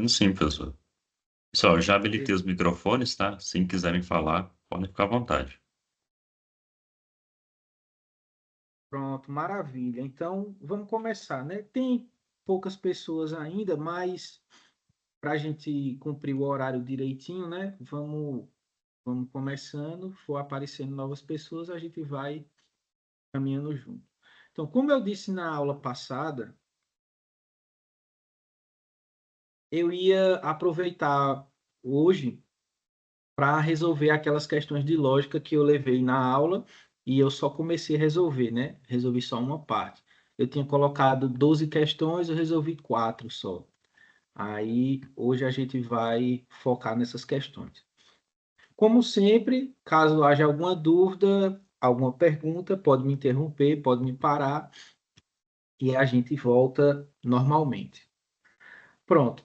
Podemos sim, professor. Pessoal, eu já habilitei os microfones, tá? Se quiserem falar, podem ficar à vontade. Pronto, maravilha. Então, vamos começar, né? Tem poucas pessoas ainda, mas para a gente cumprir o horário direitinho, né? Vamos começando. For aparecendo novas pessoas, a gente vai caminhando junto. Então, como eu disse na aula passada, eu ia aproveitar hoje para resolver aquelas questões de lógica que eu levei na aula e eu só comecei a resolver, né? Resolvi só uma parte. Eu tinha colocado 12 questões, eu resolvi 4 só. Aí, hoje a gente vai focar nessas questões. Como sempre, caso haja alguma dúvida, alguma pergunta, pode me interromper, pode me parar e a gente volta normalmente. Pronto.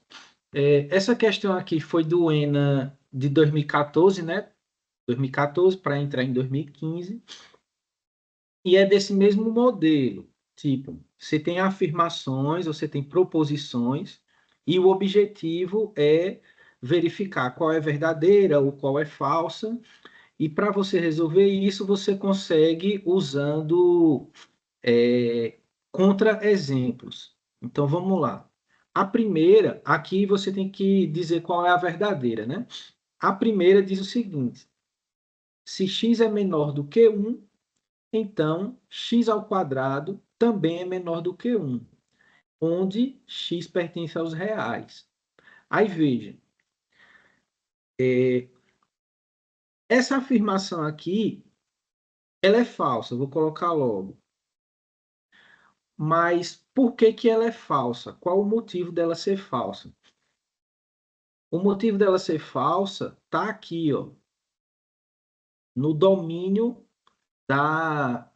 Essa questão aqui foi do ENA de 2014, né? 2014 para entrar em 2015. E é desse mesmo modelo. Tipo, você tem afirmações, você tem proposições, e o objetivo é verificar qual é verdadeira ou qual é falsa. E para você resolver isso, você consegue usando contra-exemplos. Então vamos lá. A primeira, aqui você tem que dizer qual é a verdadeira, né? A primeira diz o seguinte: se x é menor do que 1, então x ao quadrado também é menor do que 1, onde x pertence aos reais. Aí veja, essa afirmação aqui, ela é falsa, eu vou colocar logo. Mas por que que ela é falsa? Qual o motivo dela ser falsa? O motivo dela ser falsa está aqui, ó, no domínio da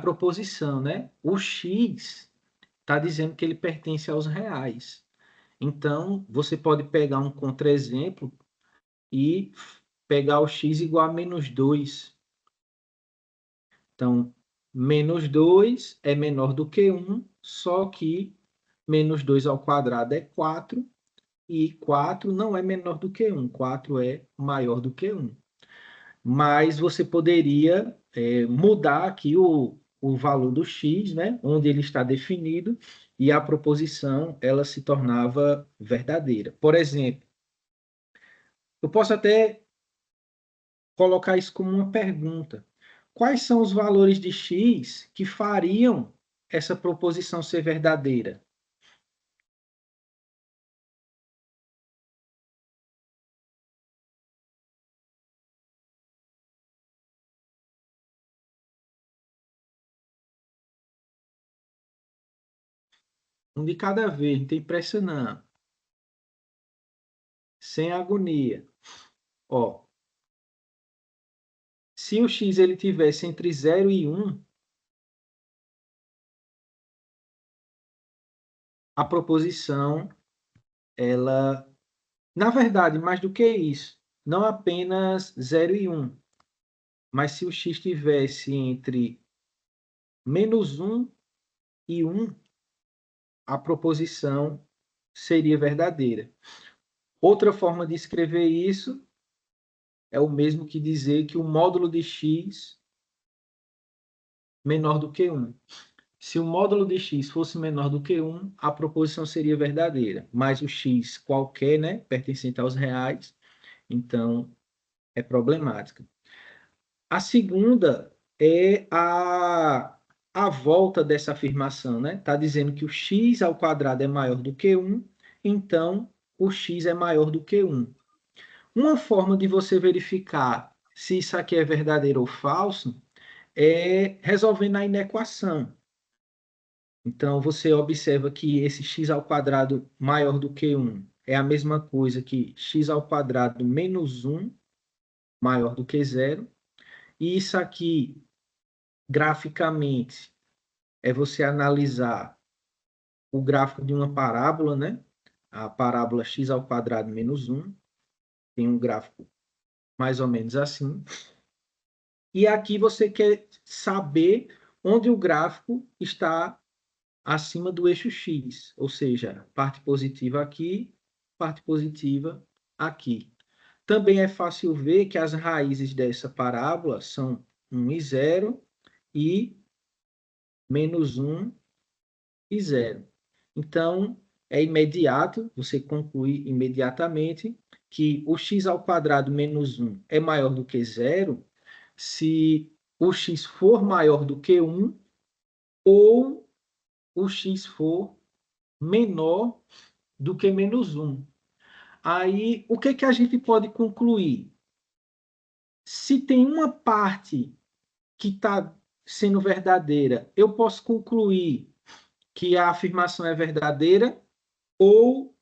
proposição, né? O x está dizendo que ele pertence aos reais. Então, você pode pegar um contra-exemplo e pegar o x igual a menos 2. Então, menos 2 é menor do que 1, só que menos 2 ao quadrado é 4, e 4 não é menor do que 1, 4 é maior do que 1. Mas você poderia mudar aqui o valor do x, né, onde ele está definido, e a proposição ela se tornava verdadeira. Por exemplo, eu posso até colocar isso como uma pergunta. Quais são os valores de x que fariam essa proposição ser verdadeira? Um de cada vez, não tem pressa não. Sem agonia. Ó, se o x ele tivesse entre 0 e 1, a proposição, ela, na verdade, mais do que isso, não apenas 0 e 1, mas se o x tivesse entre -1 e 1, a proposição seria verdadeira. Outra forma de escrever isso é o mesmo que dizer que o módulo de x menor do que 1. Se o módulo de x fosse menor do que 1, a proposição seria verdadeira. Mas o x qualquer, né, pertencente aos reais, então é problemática. A segunda é a volta dessa afirmação, né? Está dizendo que o x ao quadrado é maior do que 1, então o x é maior do que 1. Uma forma de você verificar se isso aqui é verdadeiro ou falso é resolvendo a inequação. Então, você observa que esse x ao quadrado maior do que 1 é a mesma coisa que x ao quadrado menos 1 maior do que 0. E isso aqui, graficamente, é você analisar o gráfico de uma parábola, né? A parábola x ao quadrado menos 1 tem um gráfico mais ou menos assim. E aqui você quer saber onde o gráfico está acima do eixo x, ou seja, parte positiva aqui parte positiva aqui. Também é fácil ver que as raízes dessa parábola são 1 e 0 e menos 1 e 0. Então, é imediato, você conclui imediatamente que o x ao quadrado menos 1 é maior do que 0 se o x for maior do que 1 ou o x for menor do que menos 1. Aí, o que a gente pode concluir? Se tem uma parte que está sendo verdadeira, eu posso concluir que a afirmação é verdadeira ou,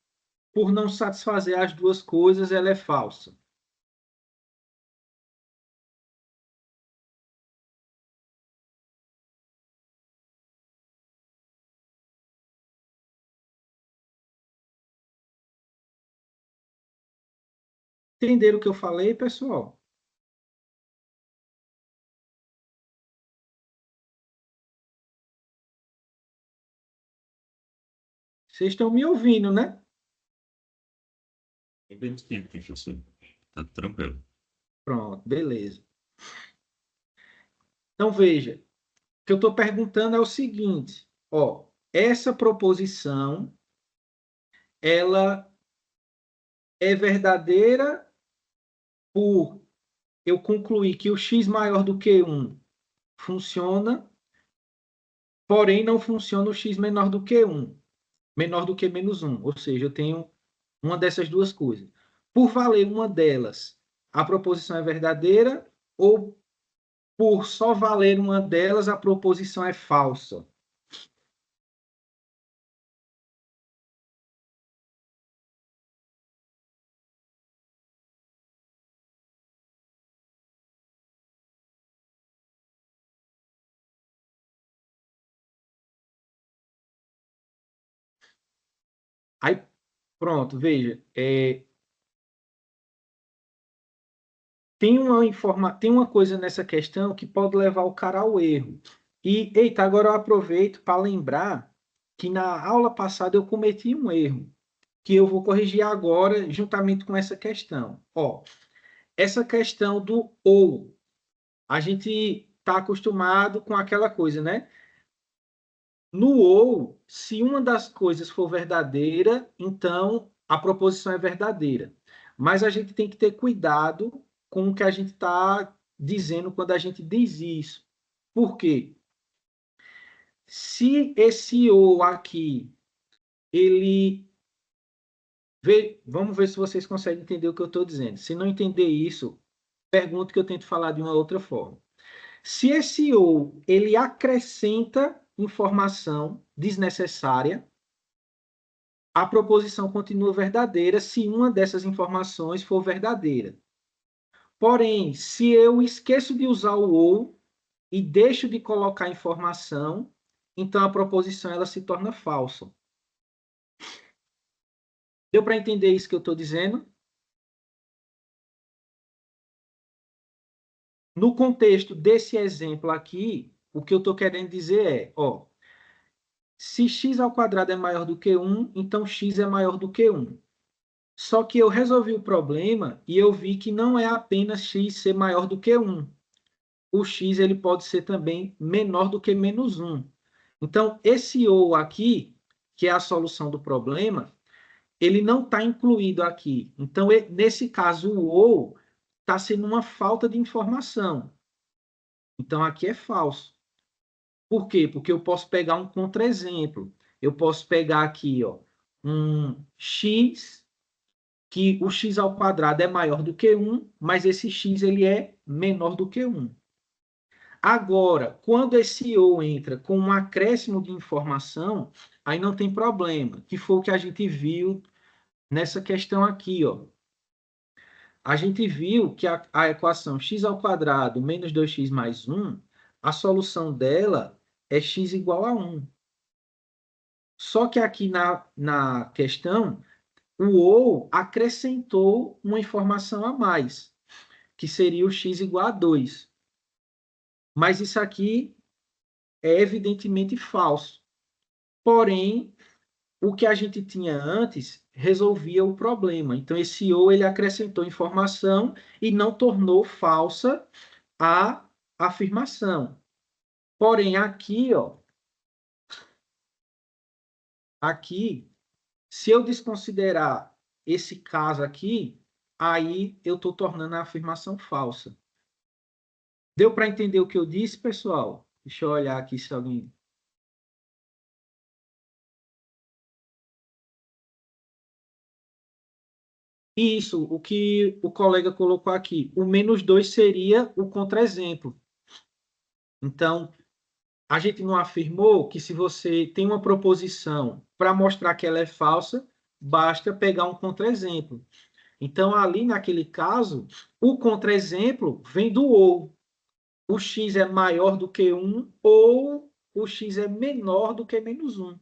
por não satisfazer as duas coisas, ela é falsa. Entenderam o que eu falei, pessoal? Vocês estão me ouvindo, né? Bem simples, professor. Tá tranquilo. Pronto, beleza. Então, veja, o que eu estou perguntando é o seguinte, ó, essa proposição, ela é verdadeira por eu concluir que o x maior do que 1 funciona, porém não funciona o x menor do que 1, menor do que menos 1. Ou seja, eu tenho uma dessas duas coisas. Por valer uma delas, a proposição é verdadeira ou por só valer uma delas, a proposição é falsa? Aí, pronto, veja, tem uma coisa nessa questão que pode levar o cara ao erro. E, eita, agora eu aproveito para lembrar que na aula passada eu cometi um erro, que eu vou corrigir agora juntamente com essa questão. Ó, essa questão do ou, a gente está acostumado com aquela coisa, né? No ou, se uma das coisas for verdadeira, então a proposição é verdadeira. Mas a gente tem que ter cuidado com o que a gente está dizendo quando a gente diz isso. Por quê? Se esse ou aqui, ele. Vamos ver se vocês conseguem entender o que eu estou dizendo. Se não entender isso, pergunto que eu tento falar de uma outra forma. Se esse ou ele acrescenta informação desnecessária, a proposição continua verdadeira se uma dessas informações for verdadeira. Porém, se eu esqueço de usar o ou e deixo de colocar informação, então a proposição ela se torna falsa. Deu para entender isso que eu estou dizendo? No contexto desse exemplo aqui, o que eu estou querendo dizer é, ó, se x ao quadrado é maior do que 1, então x é maior do que 1. Só que eu resolvi o problema e eu vi que não é apenas x ser maior do que 1. O x ele pode ser também menor do que menos 1. Então, esse ou aqui, que é a solução do problema, ele não está incluído aqui. Então, nesse caso, o ou está sendo uma falta de informação. Então, aqui é falso. Por quê? Porque eu posso pegar um contra-exemplo. Eu posso pegar aqui, ó, um x, que o x ao quadrado é maior do que 1, mas esse x ele é menor do que 1. Agora, quando esse ou entra com um acréscimo de informação, aí não tem problema, que foi o que a gente viu nessa questão aqui, ó. A gente viu que a equação x ao quadrado menos 2x mais 1, a solução dela é x igual a 1. Só que aqui na questão, o ou acrescentou uma informação a mais, que seria o x igual a 2. Mas isso aqui é evidentemente falso. Porém, o que a gente tinha antes resolvia o problema. Então, esse ou ele acrescentou informação e não tornou falsa a afirmação. Porém, aqui, ó, aqui, se eu desconsiderar esse caso aqui, aí eu estou tornando a afirmação falsa. Deu para entender o que eu disse, pessoal? Deixa eu olhar aqui se alguém... Isso, o que o colega colocou aqui. O -2 seria o contra-exemplo. Então, a gente não afirmou que se você tem uma proposição para mostrar que ela é falsa, basta pegar um contra-exemplo. Então, ali naquele caso, o contra-exemplo vem do ou. O x é maior do que 1 ou o x é menor do que -1.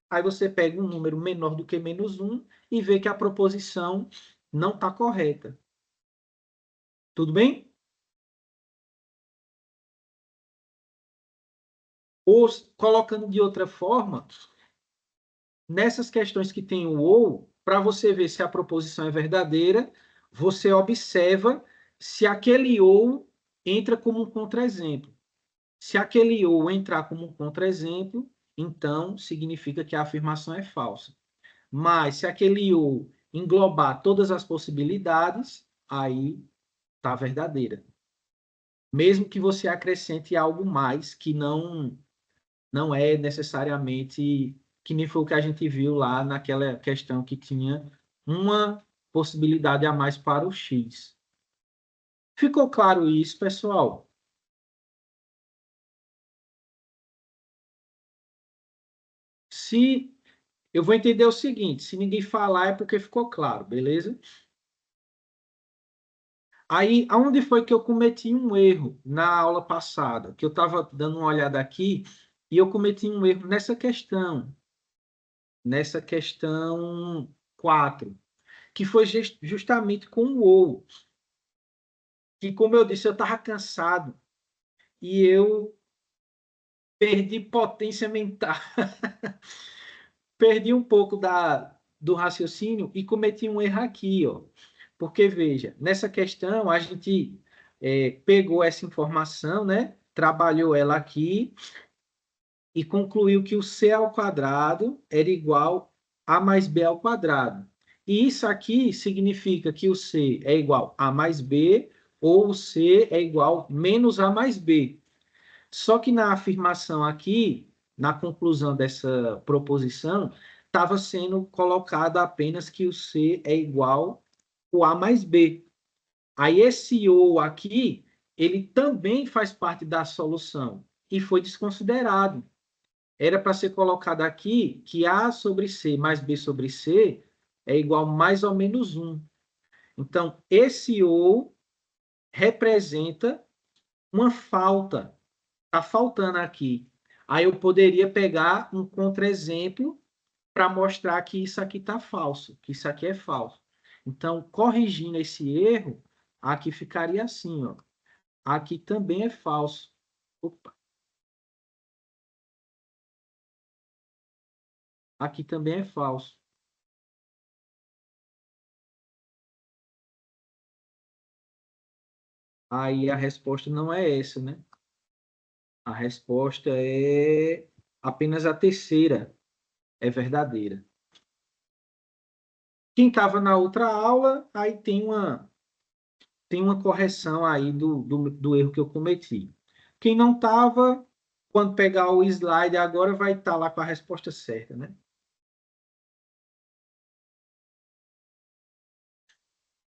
Aí você pega um número menor do que -1 e vê que a proposição não está correta. Tudo bem? Ou, colocando de outra forma, nessas questões que tem o ou, para você ver se a proposição é verdadeira, você observa se aquele ou entra como um contra-exemplo. Se aquele ou entrar como um contra-exemplo, então significa que a afirmação é falsa. Mas se aquele ou englobar todas as possibilidades, aí está verdadeira. Mesmo que você acrescente algo mais que não é necessariamente que nem foi o que a gente viu lá naquela questão que tinha uma possibilidade a mais para o x. Ficou claro isso, pessoal? Se eu vou entender o seguinte, se ninguém falar é porque ficou claro, beleza? Aí, aonde foi que eu cometi um erro na aula passada? Que eu estava dando uma olhada aqui e eu cometi um erro nessa questão 4, que foi justamente com o ou. Que, como eu disse, eu estava cansado e eu perdi potência mental, perdi um pouco do raciocínio e cometi um erro aqui, ó. Porque, veja, nessa questão a gente pegou essa informação, né? Trabalhou ela aqui e concluiu que o c ao quadrado era igual a mais b ao quadrado. E isso aqui significa que o c é igual a mais b ou o c é igual menos a mais b. Só que na afirmação aqui, na conclusão dessa proposição, estava sendo colocado apenas que o C é igual ao A mais B. Aí esse ou aqui, ele também faz parte da solução e foi desconsiderado. Era para ser colocado aqui que A sobre C mais B sobre C é igual a mais ou menos 1. Então, esse ou representa uma falta. Está faltando aqui. Aí eu poderia pegar um contra-exemplo para mostrar que isso aqui está falso, que isso aqui é falso. Então, corrigindo esse erro, aqui ficaria assim, ó. Aqui também é falso. Opa. Aqui também é falso. Aí a resposta não é essa, né? A resposta é apenas a terceira, é verdadeira. Quem estava na outra aula, aí tem uma correção aí do erro que eu cometi. Quem não estava, quando pegar o slide agora, vai estar lá com a resposta certa, né?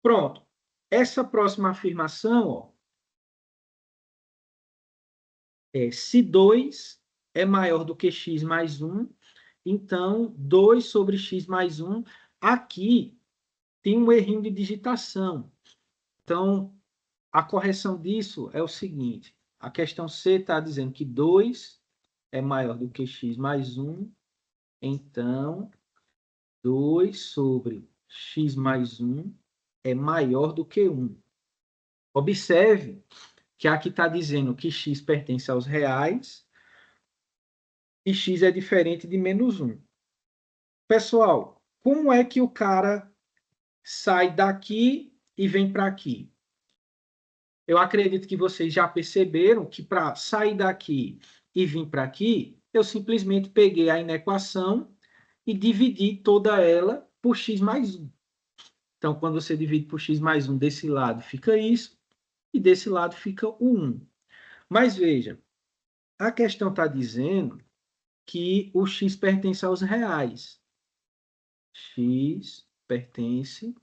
Pronto. Essa próxima afirmação, ó, se 2 é maior do que x mais 1, então 2 sobre x mais 1, aqui tem um errinho de digitação. Então, a correção disso é o seguinte, a questão C está dizendo que 2 é maior do que x mais 1, então 2 sobre x mais 1 é maior do que 1. Observe que aqui está dizendo que x pertence aos reais e x é diferente de -1. Pessoal, como é que o cara sai daqui e vem para aqui? Eu acredito que vocês já perceberam que para sair daqui e vir para aqui, eu simplesmente peguei a inequação e dividi toda ela por x mais 1. Então, quando você divide por x mais 1, desse lado fica isso, e desse lado fica o 1. Mas veja, a questão está dizendo que o x pertence aos reais. X pertence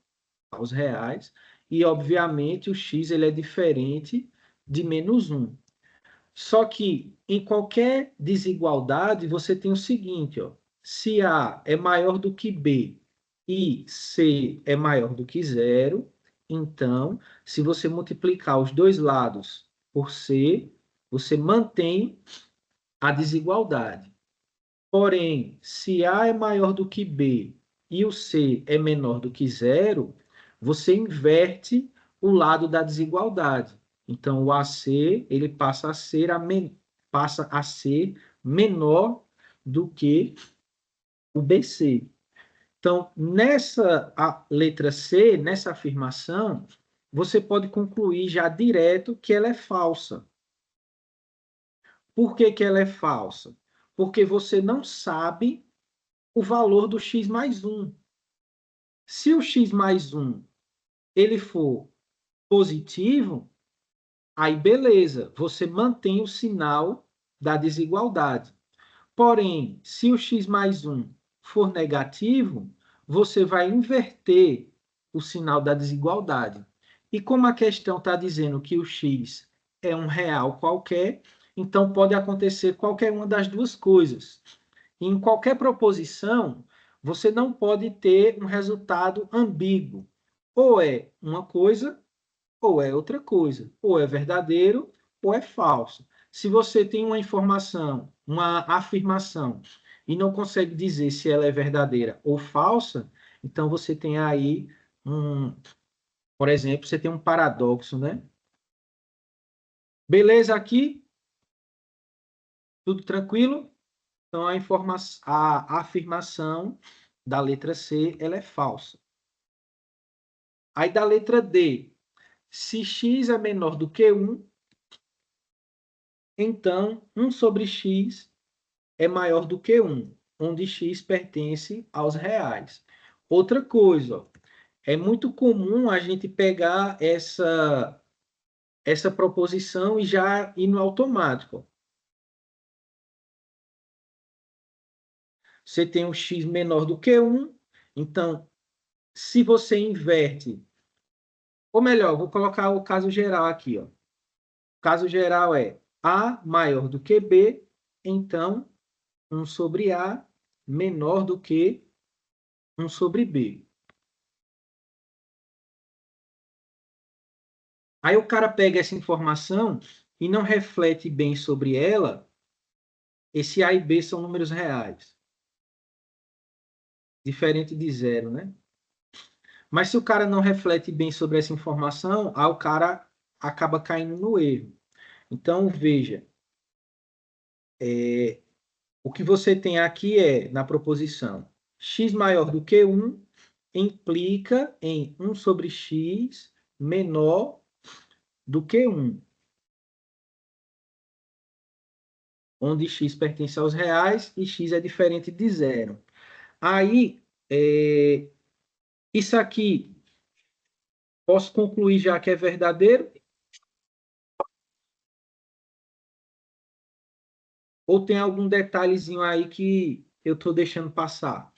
aos reais. E, obviamente, o x ele é diferente de menos 1. Só que, em qualquer desigualdade, você tem o seguinte, ó, se A é maior do que B e C é maior do que zero, então, se você multiplicar os dois lados por C, você mantém a desigualdade. Porém, se A é maior do que B e o C é menor do que zero, você inverte o lado da desigualdade. Então, o AC ele passa a ser menor do que o BC. Então, nessa letra C, nessa afirmação, você pode concluir já direto que ela é falsa. Por que que ela é falsa? Porque você não sabe o valor do x mais 1. Se o x mais 1 ele for positivo, aí beleza, você mantém o sinal da desigualdade. Porém, se o x mais 1 for negativo, você vai inverter o sinal da desigualdade. E como a questão está dizendo que o x é um real qualquer, então pode acontecer qualquer uma das duas coisas. Em qualquer proposição, você não pode ter um resultado ambíguo. Ou é uma coisa, ou é outra coisa. Ou é verdadeiro, ou é falso. Se você tem uma informação, uma afirmação, e não consegue dizer se ela é verdadeira ou falsa, então você tem aí por exemplo, você tem um paradoxo, né? Beleza aqui? Tudo tranquilo? Então a afirmação da letra C, ela é falsa. Aí da letra D, se x é menor do que 1, então 1 sobre x é maior do que 1, onde x pertence aos reais. Outra coisa, ó, é muito comum a gente pegar essa proposição e já ir no automático. Você tem um x menor do que 1, então, se você inverte, ou melhor, vou colocar o caso geral aqui, ó. O caso geral é A maior do que B, então 1 sobre A menor do que 1 sobre B. Aí o cara pega essa informação e não reflete bem sobre ela. Esse A e B são números reais, diferente de zero, né? Mas se o cara não reflete bem sobre essa informação, aí o cara acaba caindo no erro. Então, veja, o que você tem aqui é, na proposição, x maior do que 1 implica em 1 sobre x menor do que 1, onde x pertence aos reais e x é diferente de zero. Aí, isso aqui, posso concluir já que é verdadeiro? Ou tem algum detalhezinho aí que eu estou deixando passar?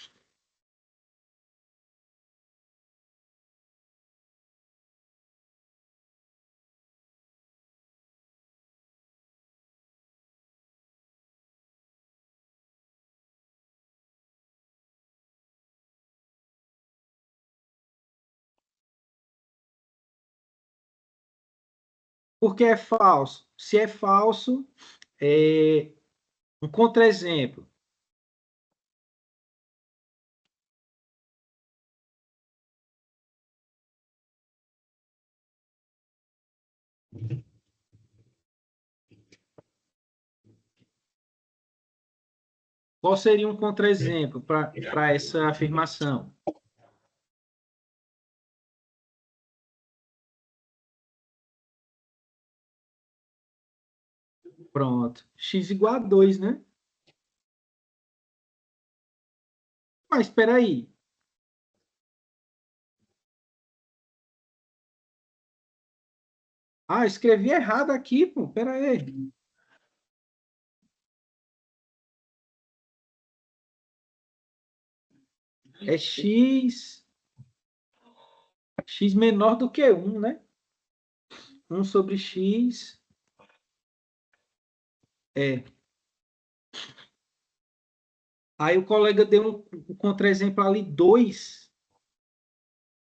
Porque é falso. Se é falso, um contra-exemplo. Qual seria um contra-exemplo para essa afirmação? Pronto. X igual a 2, né? Mas espera aí. Ah, escrevi errado aqui, pô. Espera aí. É x menor do que 1, né? 1 sobre x é. Aí o colega deu um contra-exemplo ali, 2,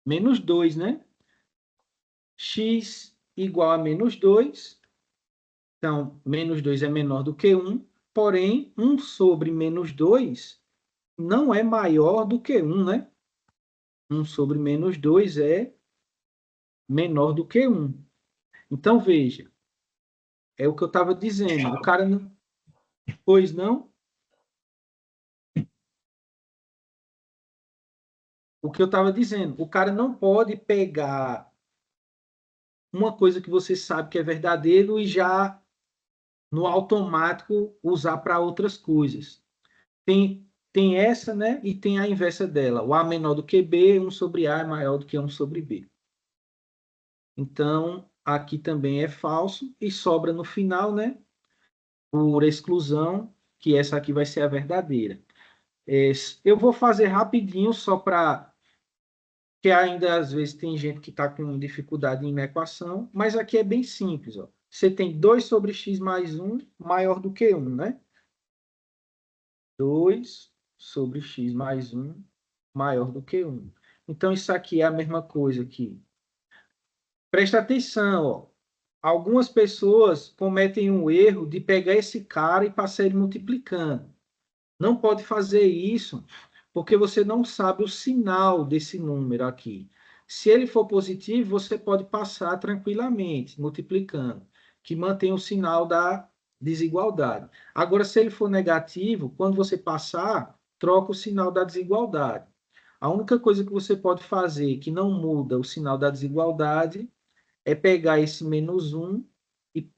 menos 2, né? X igual a menos 2. Então, menos 2 é menor do que 1. Porém, 1 sobre menos 2 não é maior do que 1, né? 1 sobre menos 2 é menor do que 1. Então, veja, é o que eu estava dizendo. O cara não... Pois não? O que eu estava dizendo. O cara não pode pegar uma coisa que você sabe que é verdadeiro e já no automático usar para outras coisas. Tem essa, né? E tem a inversa dela. O A menor do que B, 1 sobre A é maior do que 1 sobre B. Então, aqui também é falso e sobra no final, né? Por exclusão, que essa aqui vai ser a verdadeira. Eu vou fazer rapidinho só para que ainda às vezes tem gente que está com dificuldade em equação, mas aqui é bem simples. Ó. Você tem 2 sobre x mais 1 maior do que 1, né? 2 sobre x mais 1 maior do que 1. Então, isso aqui é a mesma coisa aqui. Presta atenção, ó. Algumas pessoas cometem um erro de pegar esse cara e passar ele multiplicando. Não pode fazer isso, porque você não sabe o sinal desse número aqui. Se ele for positivo, você pode passar tranquilamente, multiplicando, que mantém o sinal da desigualdade. Agora, se ele for negativo, quando você passar, troca o sinal da desigualdade. A única coisa que você pode fazer que não muda o sinal da desigualdade é pegar esse menos 1,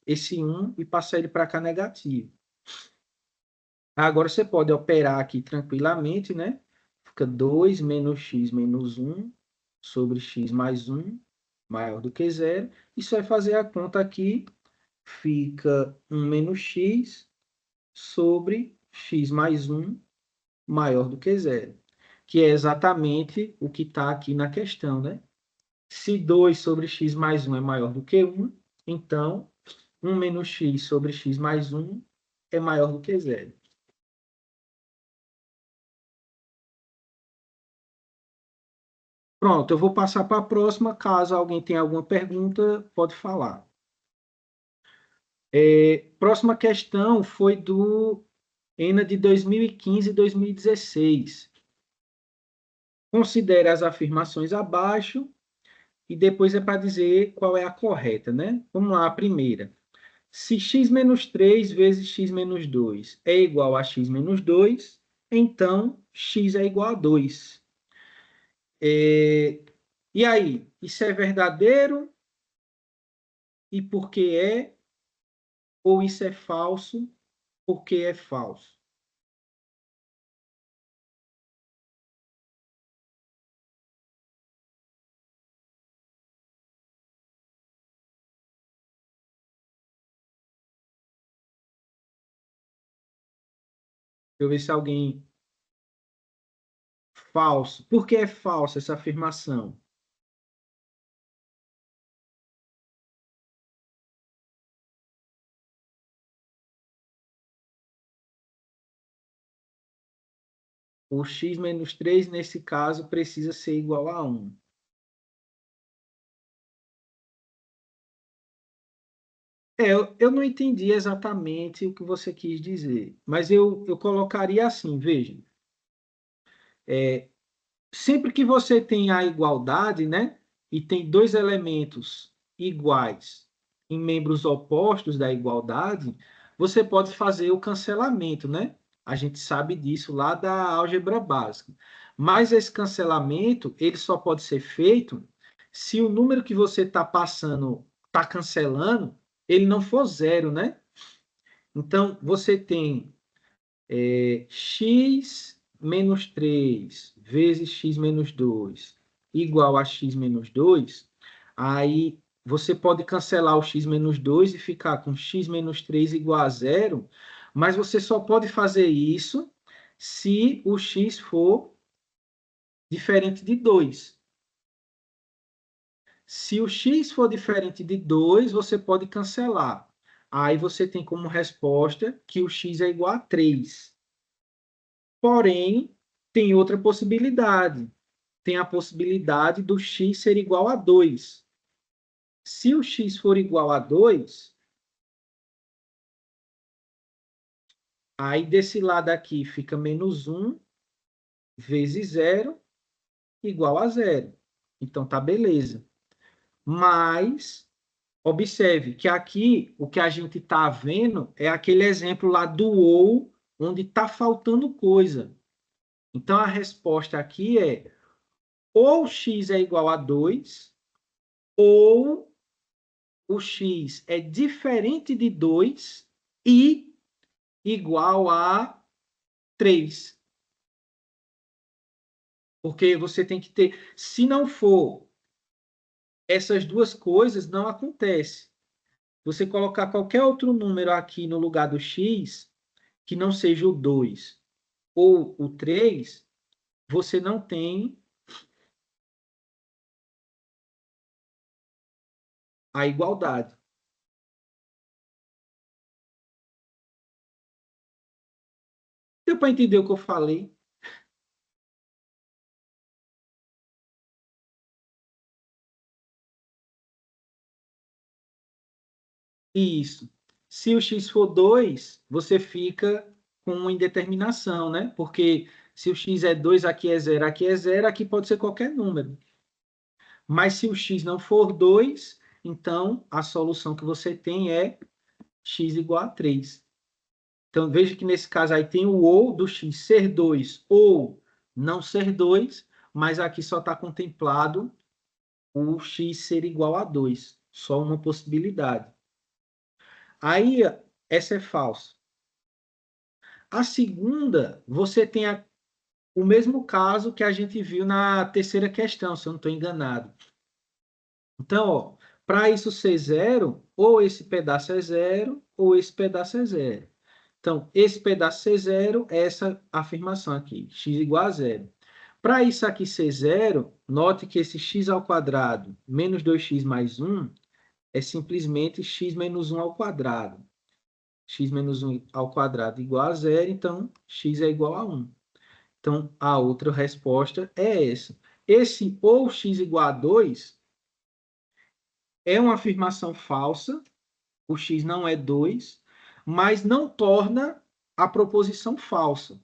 esse 1 e passar ele para cá negativo. Agora você pode operar aqui tranquilamente, né? Fica 2 menos x menos 1 sobre x mais 1 maior do que zero. Isso vai fazer a conta aqui. Fica 1 menos x sobre x mais 1 maior do que zero. Que é exatamente o que está aqui na questão, né? Se 2 sobre x mais 1 é maior do que 1, então 1 menos x sobre x mais 1 é maior do que zero. Pronto, eu vou passar para a próxima. Caso alguém tenha alguma pergunta, pode falar. Próxima questão foi do ENA de 2015 e 2016. Considere as afirmações abaixo e depois é para dizer qual é a correta, né? Vamos lá, a primeira. Se x menos 3 vezes x menos 2 é igual a x menos 2, então x é igual a 2. E aí, isso é verdadeiro? E por que é? Ou isso é falso? Por que é falso? Deixa eu ver se alguém... Falso. Por que é falsa essa afirmação? O x menos 3, nesse caso, precisa ser igual a 1. Eu não entendi exatamente o que você quis dizer, mas eu colocaria assim, veja. Sempre que você tem a igualdade, né, e tem dois elementos iguais em membros opostos da igualdade, você pode fazer o cancelamento, né? A gente sabe disso lá da álgebra básica. Mas esse cancelamento, ele só pode ser feito se o número que você está passando, está cancelando, ele não for zero, né? Então, você tem x menos 3 vezes x menos 2 igual a x menos 2, aí você pode cancelar o x menos 2 e ficar com x menos 3 igual a zero, mas você só pode fazer isso se o x for diferente de 2. Se o x for diferente de 2, você pode cancelar. Aí você tem como resposta que o x é igual a 3. Porém, tem outra possibilidade. Tem a possibilidade do x ser igual a 2. Se o x for igual a 2, aí desse lado aqui fica menos 1 vezes 0 igual a 0. Então, tá beleza. Mas, observe que aqui o que a gente está vendo é aquele exemplo lá do ou, onde está faltando coisa. Então, a resposta aqui é ou x é igual a 2, ou o x é diferente de 2 e igual a 3. Porque você tem que ter... Se não for essas duas coisas, não acontece. Você colocar qualquer outro número aqui no lugar do x, que não seja o 2 ou o 3, você não tem a igualdade. Deu para entender o que eu falei? Isso. Se o x for 2, você fica com uma indeterminação, né? Porque se o x é 2, aqui é 0, aqui é 0, aqui pode ser qualquer número. Mas se o x não for 2, então a solução que você tem é x igual a 3. Então veja que nesse caso aí tem o ou do x ser 2 ou não ser 2, mas aqui só está contemplado o x ser igual a 2. Só uma possibilidade. Aí essa é falsa. A segunda, você tem o mesmo caso que a gente viu na terceira questão, se eu não estou enganado. Então, para isso ser zero, ou esse pedaço é zero, ou esse pedaço é zero. Então, esse pedaço ser zero é essa afirmação aqui, x igual a zero. Para isso aqui ser zero, note que esse x ao quadrado menos 2x mais 1 é simplesmente x menos 1 ao quadrado. X menos 1 ao quadrado igual a zero, então x é igual a 1. Então, a outra resposta é essa. Esse ou x igual a 2 é uma afirmação falsa, o x não é 2, mas não torna a proposição falsa.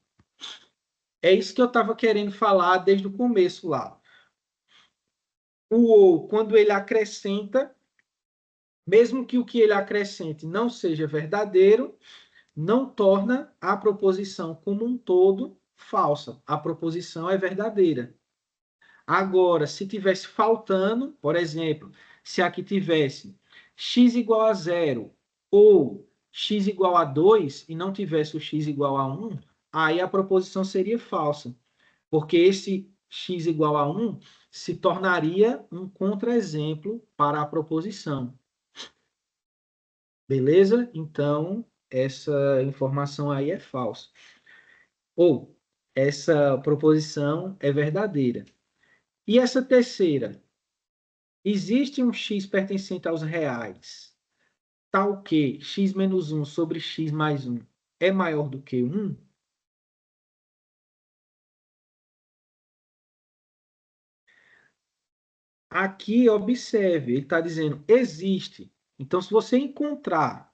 É isso que eu estava querendo falar desde o começo lá. O ou, quando ele acrescenta, mesmo que o que ele acrescente não seja verdadeiro, não torna a proposição como um todo falsa. A proposição é verdadeira. Agora, se tivesse faltando, por exemplo, se aqui tivesse x igual a 0 ou x igual a 2 e não tivesse o x igual a 1, aí a proposição seria falsa, porque esse x igual a 1 se tornaria um contra-exemplo para a proposição. Beleza? Então, essa informação aí é falsa. Ou, essa proposição é verdadeira. E essa terceira? Existe um x pertencente aos reais, tal que x menos 1 sobre x mais 1 é maior do que 1? Aqui, observe, ele está dizendo existe. Então, se você encontrar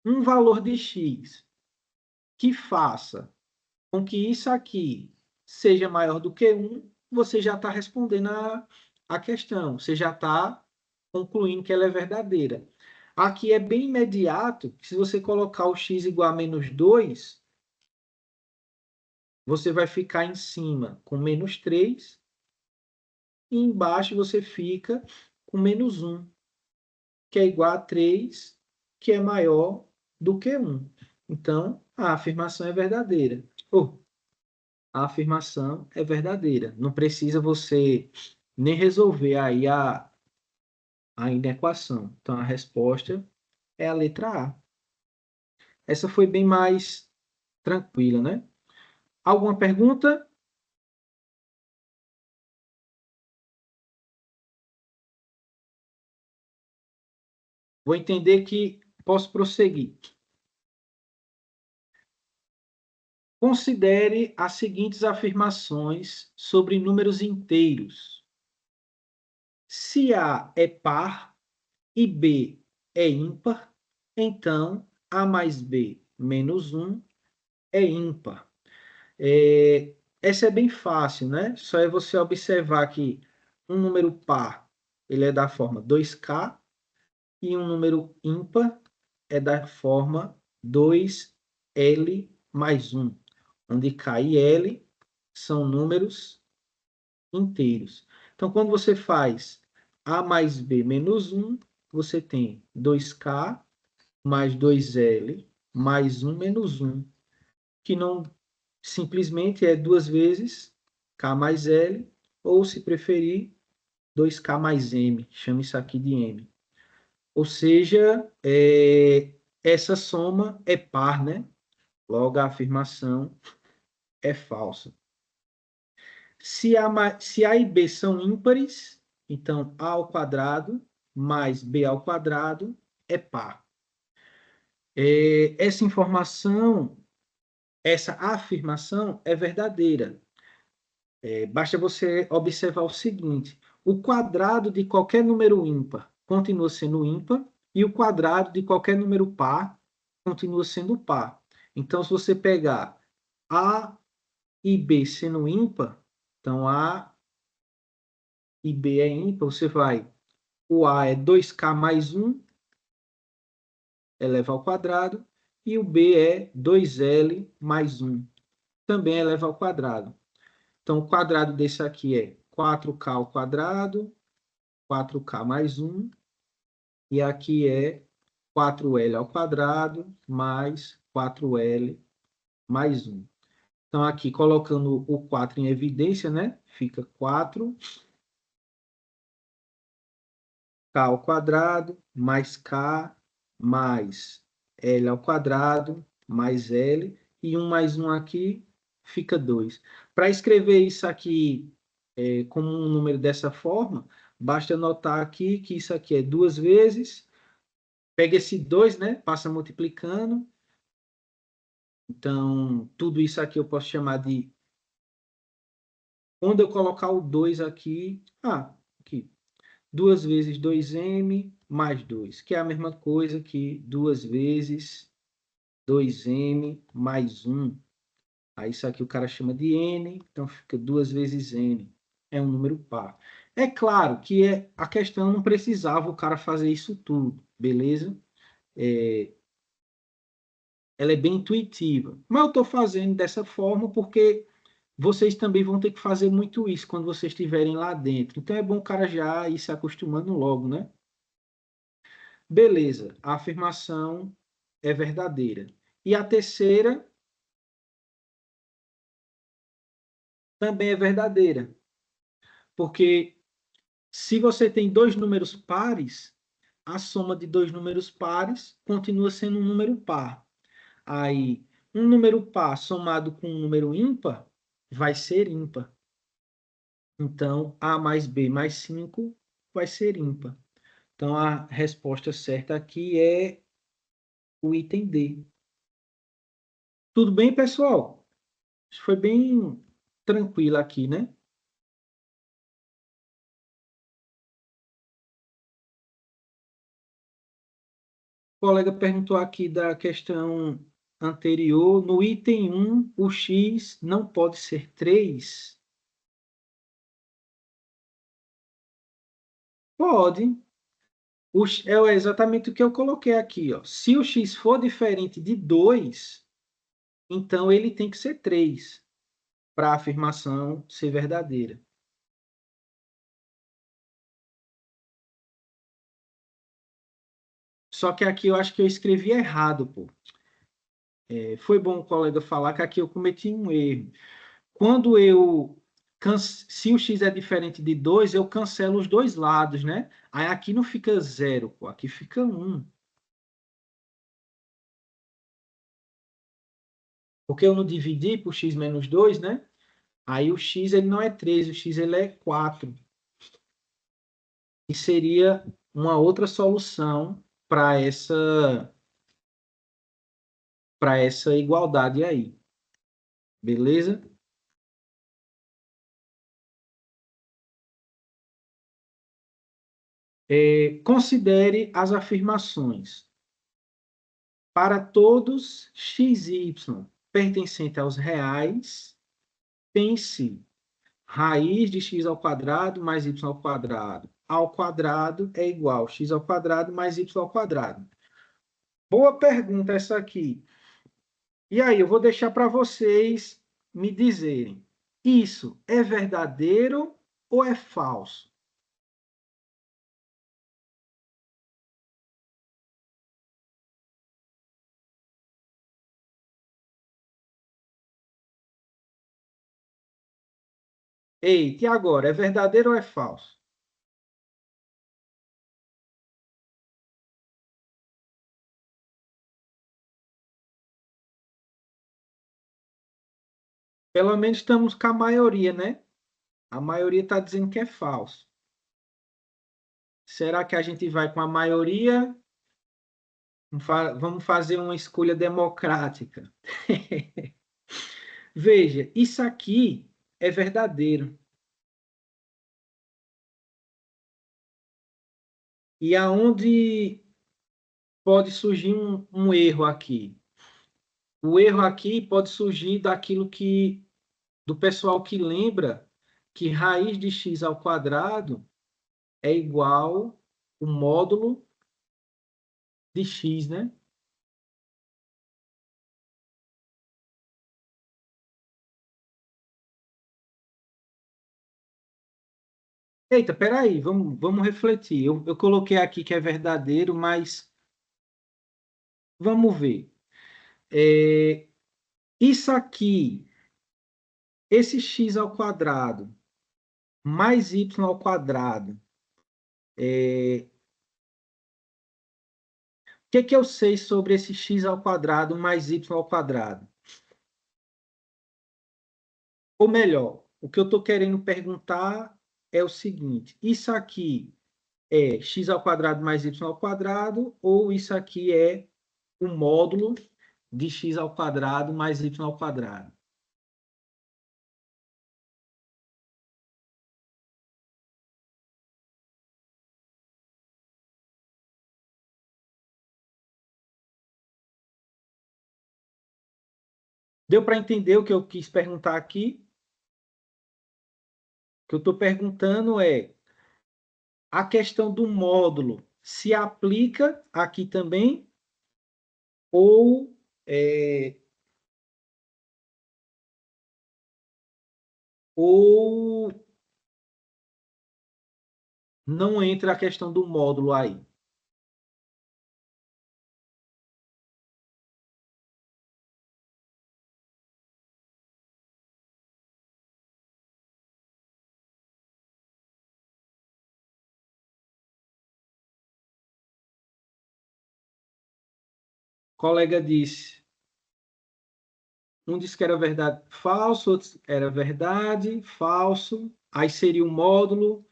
um valor de x que faça com que isso aqui seja maior do que 1, você já está respondendo a questão, você já está concluindo que ela é verdadeira. Aqui é bem imediato, se você colocar o x igual a menos 2, você vai ficar em cima com menos 3 e embaixo você fica com menos 1, que é igual a 3, que é maior do que 1. Então, a afirmação é verdadeira. A afirmação é verdadeira. Não precisa você nem resolver aí a inequação. Então, a resposta é a letra A. Essa foi bem mais tranquila, né? Alguma pergunta? Vou entender que posso prosseguir. Considere as seguintes afirmações sobre números inteiros. Se A é par e B é ímpar, então A mais B menos 1 é ímpar. Essa é bem fácil, né? Só é você observar que um número par ele é da forma 2k e um número ímpar é da forma 2l mais 1, onde k e l são números inteiros. Então, quando você faz a mais b menos 1, você tem 2k mais 2l mais 1 menos 1, que não simplesmente é 2 vezes k mais l, ou se preferir, 2k mais m, chama isso aqui de m. Ou seja, essa soma é par, né? Logo, a afirmação é falsa. Se A e B são ímpares, então A ao quadrado mais B ao quadrado é par. Essa informação, essa afirmação é verdadeira. Basta você observar o seguinte: o quadrado de qualquer número ímpar continua sendo ímpar e o quadrado de qualquer número par continua sendo par. Então, se você pegar A e B sendo ímpar, então A e B é ímpar, você vai, o A é 2k mais 1 eleva ao quadrado e o B é 2l mais 1 também eleva ao quadrado. Então, o quadrado desse aqui é 4k ao quadrado, 4k mais 1, e aqui é 4l ao quadrado mais 4l mais 1. Então, aqui, colocando o 4 em evidência, né? Fica 4k ao quadrado mais k mais l ao quadrado mais l, e 1 mais 1 aqui fica 2. Para escrever isso aqui como um número dessa forma, basta anotar aqui que isso aqui é 2 vezes, pega esse 2, né? Passa multiplicando. Então, tudo isso aqui eu posso chamar de... Quando eu colocar o 2 aqui... aqui. 2 vezes 2m mais 2, que é a mesma coisa que 2 vezes 2m mais 1. Aí isso aqui o cara chama de n, então fica 2 vezes n. É um número par. É claro que a questão não precisava o cara fazer isso tudo, beleza? Ela é bem intuitiva. Mas eu estou fazendo dessa forma porque vocês também vão ter que fazer muito isso quando vocês estiverem lá dentro. Então é bom o cara já ir se acostumando logo, né? Beleza, a afirmação é verdadeira. E a terceira também é verdadeira. Porque se você tem dois números pares, a soma de dois números pares continua sendo um número par. Aí, um número par somado com um número ímpar vai ser ímpar. Então, A mais B mais 5 vai ser ímpar. Então, a resposta certa aqui é o item D. Tudo bem, pessoal? Foi bem tranquilo aqui, né? O colega perguntou aqui da questão anterior. No item 1, o x não pode ser 3? Pode. É exatamente o que eu coloquei aqui. Ó. Se o x for diferente de 2, então ele tem que ser 3. para a afirmação ser verdadeira. Só que aqui eu acho que eu escrevi errado, pô. Foi bom o colega falar que aqui eu cometi um erro. Quando se o x é diferente de 2, eu cancelo os dois lados, né? Aí aqui não fica 0, pô, aqui fica 1. Porque eu não dividi por x menos 2, né? Aí o x ele não é 3, o x ele é 4. E seria uma outra solução para essa igualdade aí. Beleza? Considere as afirmações. Para todos x e y pertencente aos reais, pense raiz de x ao quadrado mais y ao quadrado é igual a x ao quadrado mais y ao quadrado. Boa pergunta essa aqui. E aí, eu vou deixar para vocês me dizerem, isso é verdadeiro ou é falso? Eita, e agora, é verdadeiro ou é falso? Pelo menos estamos com a maioria, né? A maioria está dizendo que é falso. Será que a gente vai com a maioria? Vamos fazer uma escolha democrática. Veja, isso aqui é verdadeiro. E aonde pode surgir um erro aqui? O erro aqui pode surgir do pessoal que lembra que raiz de x ao quadrado é igual o módulo de x, né? Eita, peraí, vamos refletir. Eu coloquei aqui que é verdadeiro, mas vamos ver. Isso aqui, esse x ao quadrado mais y ao quadrado, o que que eu sei sobre esse x ao quadrado mais y ao quadrado? Ou melhor, o que eu estou querendo perguntar é o seguinte: isso aqui é x ao quadrado mais y ao quadrado, ou isso aqui é o módulo de x ao quadrado mais y ao quadrado? Deu para entender o que eu quis perguntar aqui? O que eu estou perguntando é a questão do módulo se aplica aqui também ou ou não entra a questão do módulo aí? O colega disse, um disse que era verdade, falso, outro era verdade, falso. Aí seria o módulo,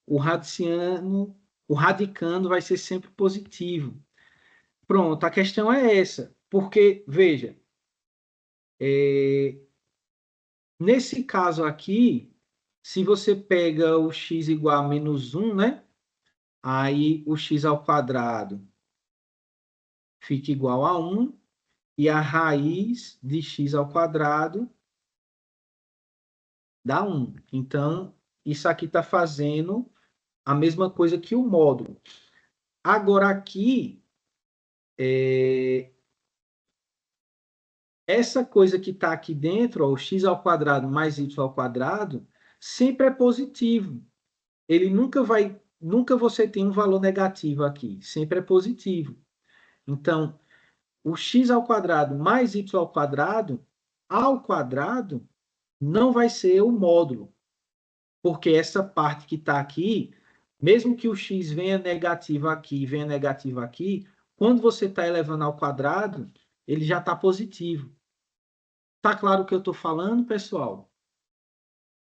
o radiciano, o radicando vai ser sempre positivo. Pronto, a questão é essa. Porque, veja, nesse caso aqui, se você pega o x igual a menos 1, né? Aí o x ao quadrado fica igual a 1 e a raiz de x ao quadrado dá 1. Então, isso aqui está fazendo a mesma coisa que o módulo. Agora, aqui, essa coisa que está aqui dentro, ó, o x ao quadrado mais y ao quadrado, sempre é positivo. Ele nunca você tem um valor negativo aqui, sempre é positivo. Então, o x ao quadrado mais y ao quadrado, não vai ser o módulo, porque essa parte que está aqui, mesmo que o x venha negativo aqui, venha negativo aqui, quando você está elevando ao quadrado, ele já está positivo. Tá claro o que eu estou falando, pessoal?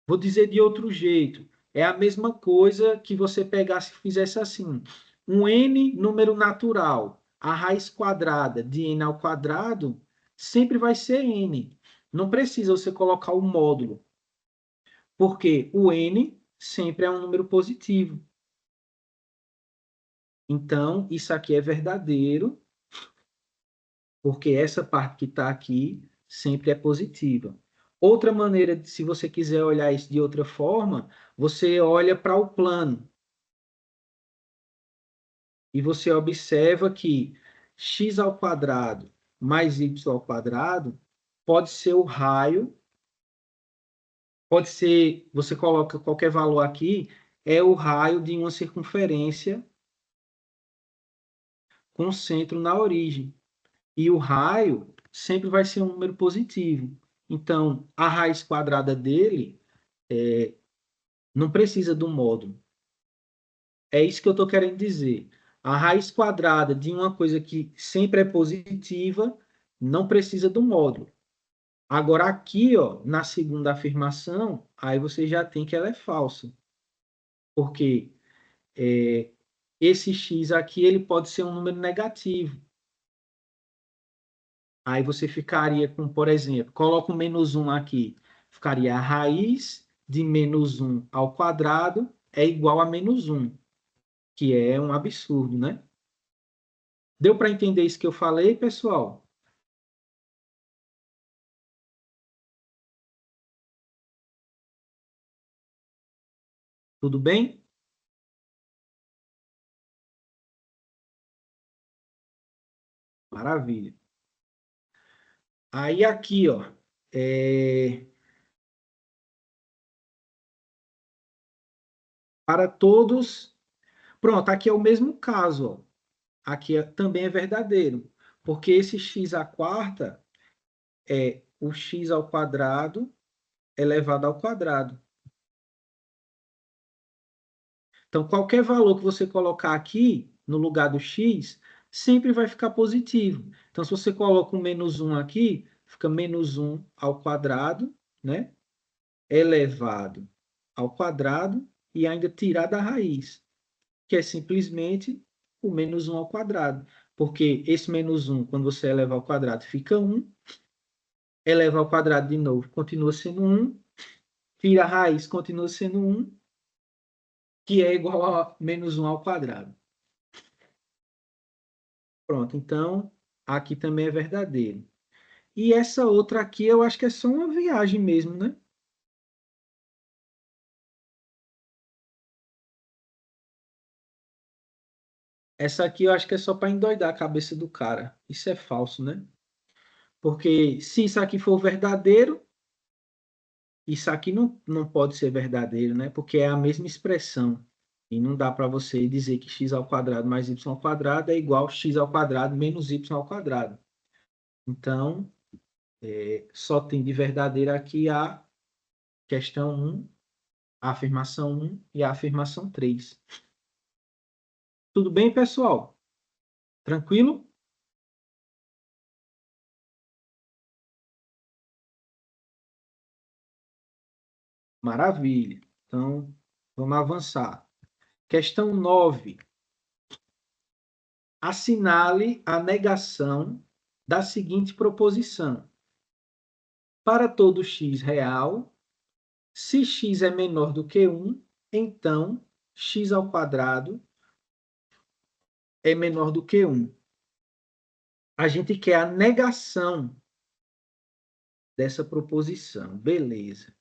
Vou dizer de outro jeito. É a mesma coisa que você pegasse e fizesse assim. Um n número natural, a raiz quadrada de n ao quadrado sempre vai ser n. Não precisa você colocar o módulo, porque o n sempre é um número positivo. Então, isso aqui é verdadeiro, porque essa parte que está aqui sempre é positiva. Outra maneira, se você quiser olhar isso de outra forma, você olha para o plano e você observa que x ao quadrado mais y ao quadrado pode ser o raio, pode ser, você coloca qualquer valor aqui, é o raio de uma circunferência com centro na origem. E o raio sempre vai ser um número positivo. Então, a raiz quadrada dele não precisa do módulo. É isso que eu estou querendo dizer. A raiz quadrada de uma coisa que sempre é positiva não precisa do módulo. Agora, aqui, ó, na segunda afirmação, aí você já tem que ela é falsa. Porque esse x aqui ele pode ser um número negativo. Aí você ficaria com, por exemplo, coloca o menos 1 aqui. Ficaria a raiz de menos 1 ao quadrado é igual a menos 1, que é um absurdo, né? Deu para entender isso que eu falei, pessoal? Tudo bem? Maravilha. Aí aqui, ó, para todos. Pronto, aqui é o mesmo caso, ó. Aqui também é verdadeiro, porque esse x à quarta é o x ao quadrado elevado ao quadrado. Então, qualquer valor que você colocar aqui no lugar do x, sempre vai ficar positivo. Então, se você coloca um menos 1 aqui, fica menos 1 ao quadrado, né? Elevado ao quadrado e ainda tirar da raiz, que é simplesmente o menos 1 ao quadrado. Porque esse menos 1, quando você eleva ao quadrado, fica 1. Eleva ao quadrado de novo, continua sendo 1. Tira a raiz, continua sendo 1, que é igual a menos 1 ao quadrado. Pronto, então aqui também é verdadeiro. E essa outra aqui eu acho que é só uma viagem mesmo, né? Essa aqui eu acho que é só para endoidar a cabeça do cara. Isso é falso, né? Porque se isso aqui for verdadeiro, isso aqui não pode ser verdadeiro, né? Porque é a mesma expressão. E não dá para você dizer que x ao quadrado mais y ao quadrado é igual a x ao quadrado menos y ao quadrado. Então, só tem de verdadeiro aqui a questão 1, a afirmação 1 e a afirmação 3. Tudo bem, pessoal? Tranquilo? Maravilha. Então, vamos avançar. Questão 9. Assinale a negação da seguinte proposição. Para todo x real, se x é menor do que 1, então x ao quadrado é menor do que 1. A gente quer a negação dessa proposição. Beleza.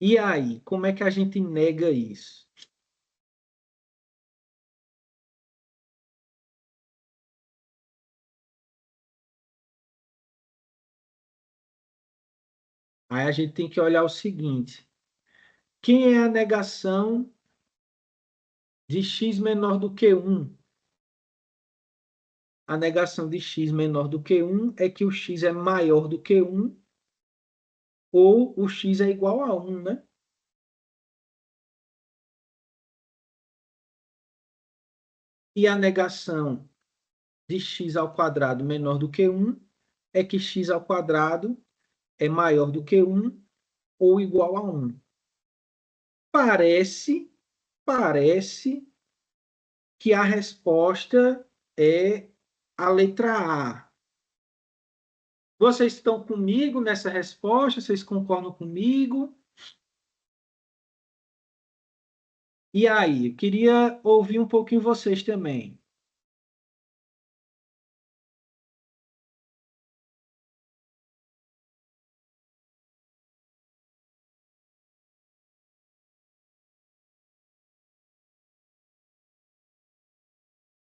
E aí, como é que a gente nega isso? Aí a gente tem que olhar o seguinte: quem é a negação de x menor do que 1? A negação de x menor do que 1 é que o x é maior do que 1 ou o x é igual a 1, né? E a negação de x ao quadrado menor do que 1 é que x ao quadrado é maior do que 1 ou igual a 1. Parece que a resposta é a letra A. Vocês estão comigo nessa resposta? Vocês concordam comigo? E aí, eu queria ouvir um pouquinho vocês também.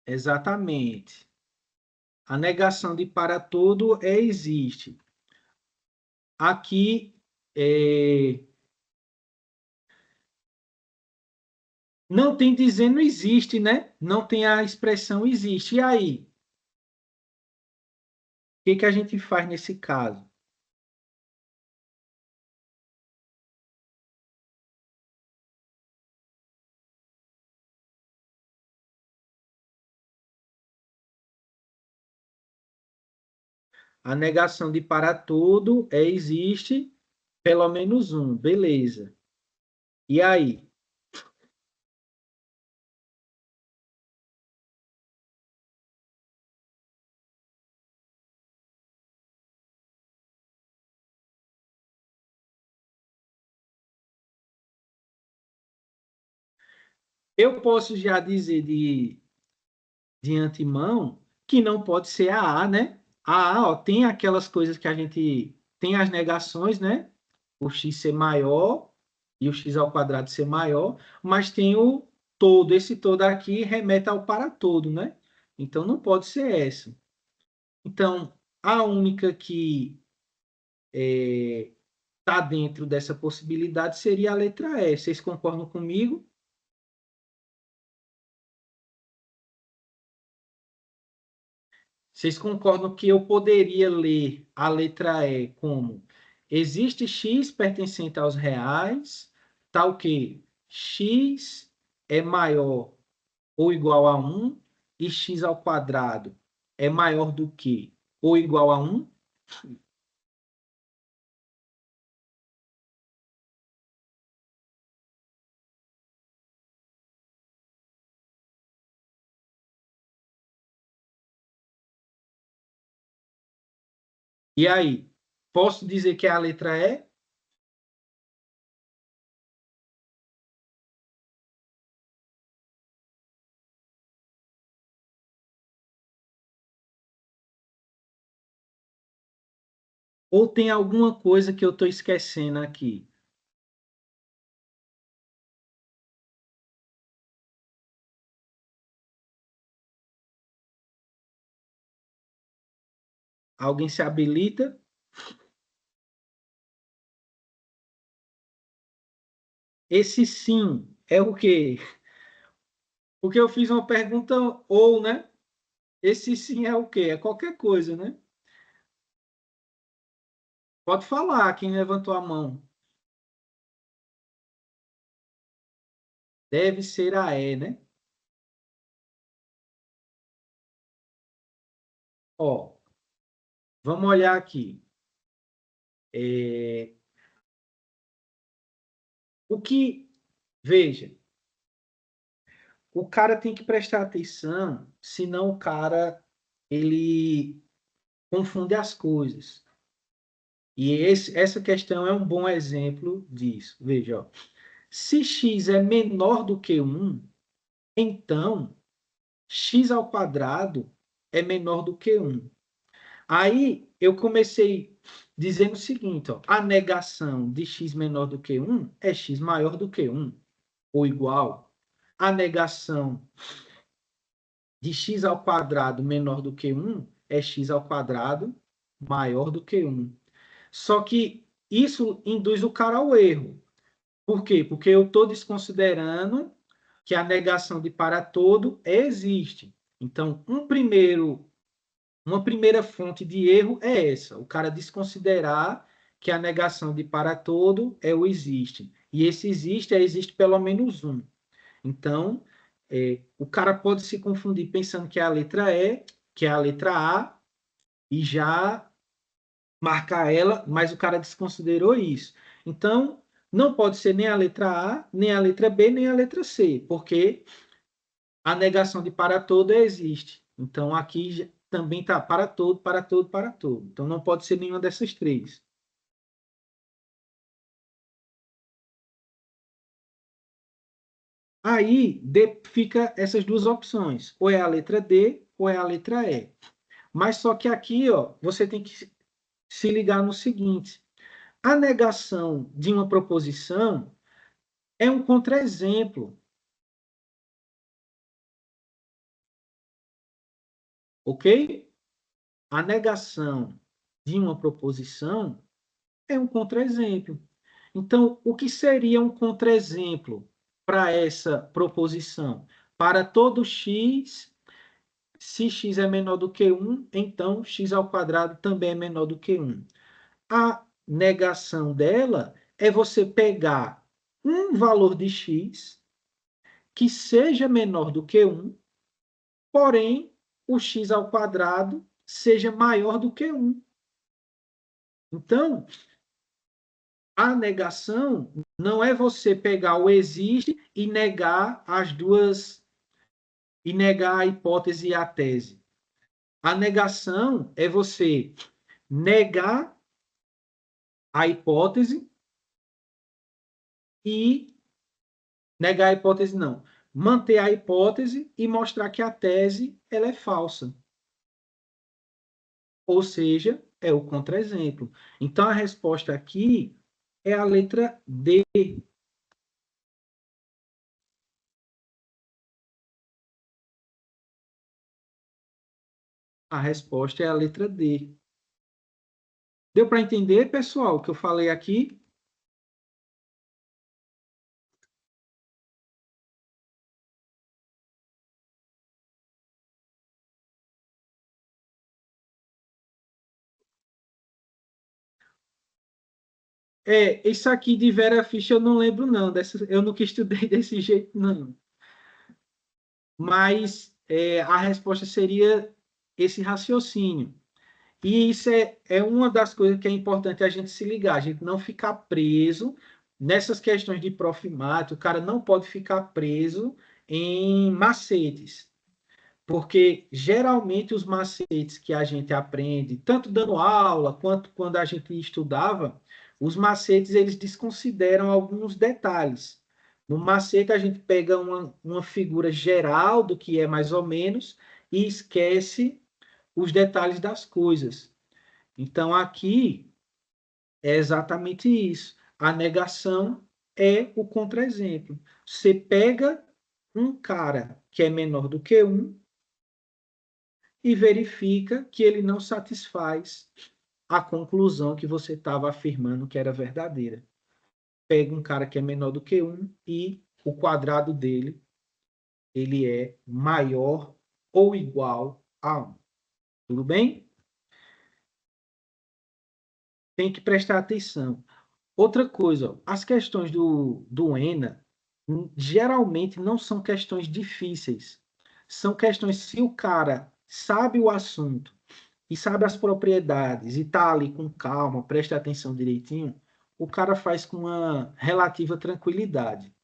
Exatamente. A negação de para todo existe. Aqui não tem dizendo existe, né? Não tem a expressão existe. E aí? O que que a gente faz nesse caso? A negação de para todo existe pelo menos um. Beleza. E aí? Eu posso já dizer de antemão que não pode ser a A, né? A A, ó, tem aquelas coisas que a gente tem as negações, né? O x ser maior e o x ao quadrado ser maior, mas tem o todo. Esse todo aqui remete ao para todo, né? Então não pode ser essa. Então, a única que está dentro dessa possibilidade seria a letra E. Vocês concordam comigo? Vocês concordam que eu poderia ler a letra E como existe x pertencente aos reais, tal que x é maior ou igual a 1 e x ao quadrado é maior do que ou igual a 1? E aí, posso dizer que é a letra E? Ou tem alguma coisa que eu estou esquecendo aqui? Alguém se habilita? Esse sim é o quê? Porque eu fiz uma pergunta ou, né? Esse sim é o quê? É qualquer coisa, né? Pode falar, quem levantou a mão. Deve ser a E, né? Ó, vamos olhar aqui. É, o que, veja, o cara tem que prestar atenção, senão o cara ele confunde as coisas. E essa questão é um bom exemplo disso. Veja, ó, se x é menor do que 1, então x ao quadrado é menor do que 1. Aí eu comecei dizendo o seguinte, ó, a negação de x menor do que 1 é x maior do que 1, ou igual. A negação de x ao quadrado menor do que 1 é x ao quadrado maior do que 1. Só que isso induz o cara ao erro. Por quê? Porque eu estou desconsiderando que a negação de para todo existe. Então, uma primeira fonte de erro é essa, o cara desconsiderar que a negação de para todo é o existe. E esse existe pelo menos um. Então, o cara pode se confundir pensando que é a letra E, que é a letra A, e já marcar ela, mas o cara desconsiderou isso. Então, não pode ser nem a letra A, nem a letra B, nem a letra C, porque a negação de para todo existe. Então, aqui também está para todo, para todo, para todo. Então, não pode ser nenhuma dessas três. Aí fica essas duas opções. Ou é a letra D, ou é a letra E. Mas só que aqui, ó, você tem que se ligar no seguinte: a negação de uma proposição é um contraexemplo, ok? A negação de uma proposição é um contraexemplo. Então, o que seria um contraexemplo para essa proposição? Para todo x, se x é menor do que 1, então x ao quadrado também é menor do que 1. A negação dela é você pegar um valor de x que seja menor do que 1, porém o x ao quadrado seja maior do que 1. Então, a negação não é você pegar o existe e negar as duas, e negar a hipótese e a tese. A negação é você negar a hipótese e negar a hipótese não, manter a hipótese e mostrar que a tese ela é falsa. Ou seja, é o contraexemplo. Então a resposta aqui é a letra D. A resposta é a letra D. Deu para entender, pessoal, o que eu falei aqui? Isso aqui de Vera Fischer eu não lembro, não. Eu nunca estudei desse jeito, não. Mas a resposta seria esse raciocínio. E isso é uma das coisas que é importante a gente se ligar, a gente não ficar preso nessas questões de profimática, o cara não pode ficar preso em macetes. Porque geralmente os macetes que a gente aprende, tanto dando aula quanto quando a gente estudava, os macetes eles desconsideram alguns detalhes. No macete a gente pega uma figura geral do que é mais ou menos e esquece os detalhes das coisas. Então aqui é exatamente isso. A negação é o contraexemplo. Você pega um cara que é menor do que um e verifica que ele não satisfaz a conclusão que você estava afirmando que era verdadeira. Pega um cara que é menor do que um e o quadrado dele ele é maior ou igual a 1. Tudo bem? Tem que prestar atenção. Outra coisa, as questões do ENA geralmente não são questões difíceis. São questões, se o cara sabe o assunto e sabe as propriedades e tá ali com calma, presta atenção direitinho, o cara faz com uma relativa tranquilidade.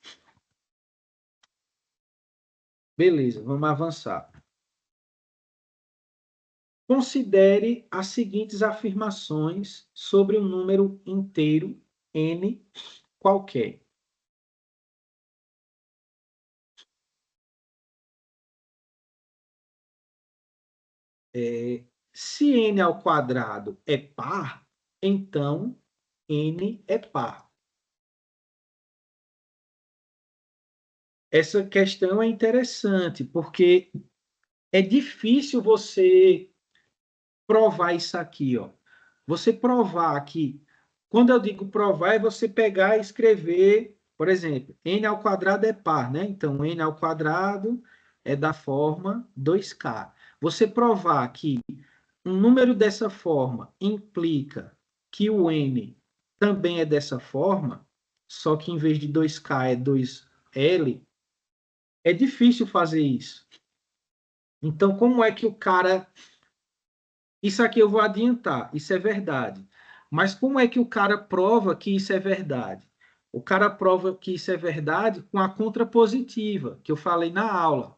Beleza, vamos avançar. Considere as seguintes afirmações sobre um número inteiro n qualquer. Se n ao quadrado é par, então n é par. Essa questão é interessante, porque é difícil você provar isso aqui. Ó. Você provar que Quando eu digo provar, é você pegar e escrever, por exemplo, n ao quadrado é par, né? Então, n ao quadrado é da forma 2k. Você provar que um número dessa forma implica que o n também é dessa forma, só que em vez de 2k é 2l, é difícil fazer isso. Então, como é que o cara... Isso aqui eu vou adiantar, isso é verdade. Mas como é que o cara prova que isso é verdade? O cara prova que isso é verdade com a contrapositiva, que eu falei na aula,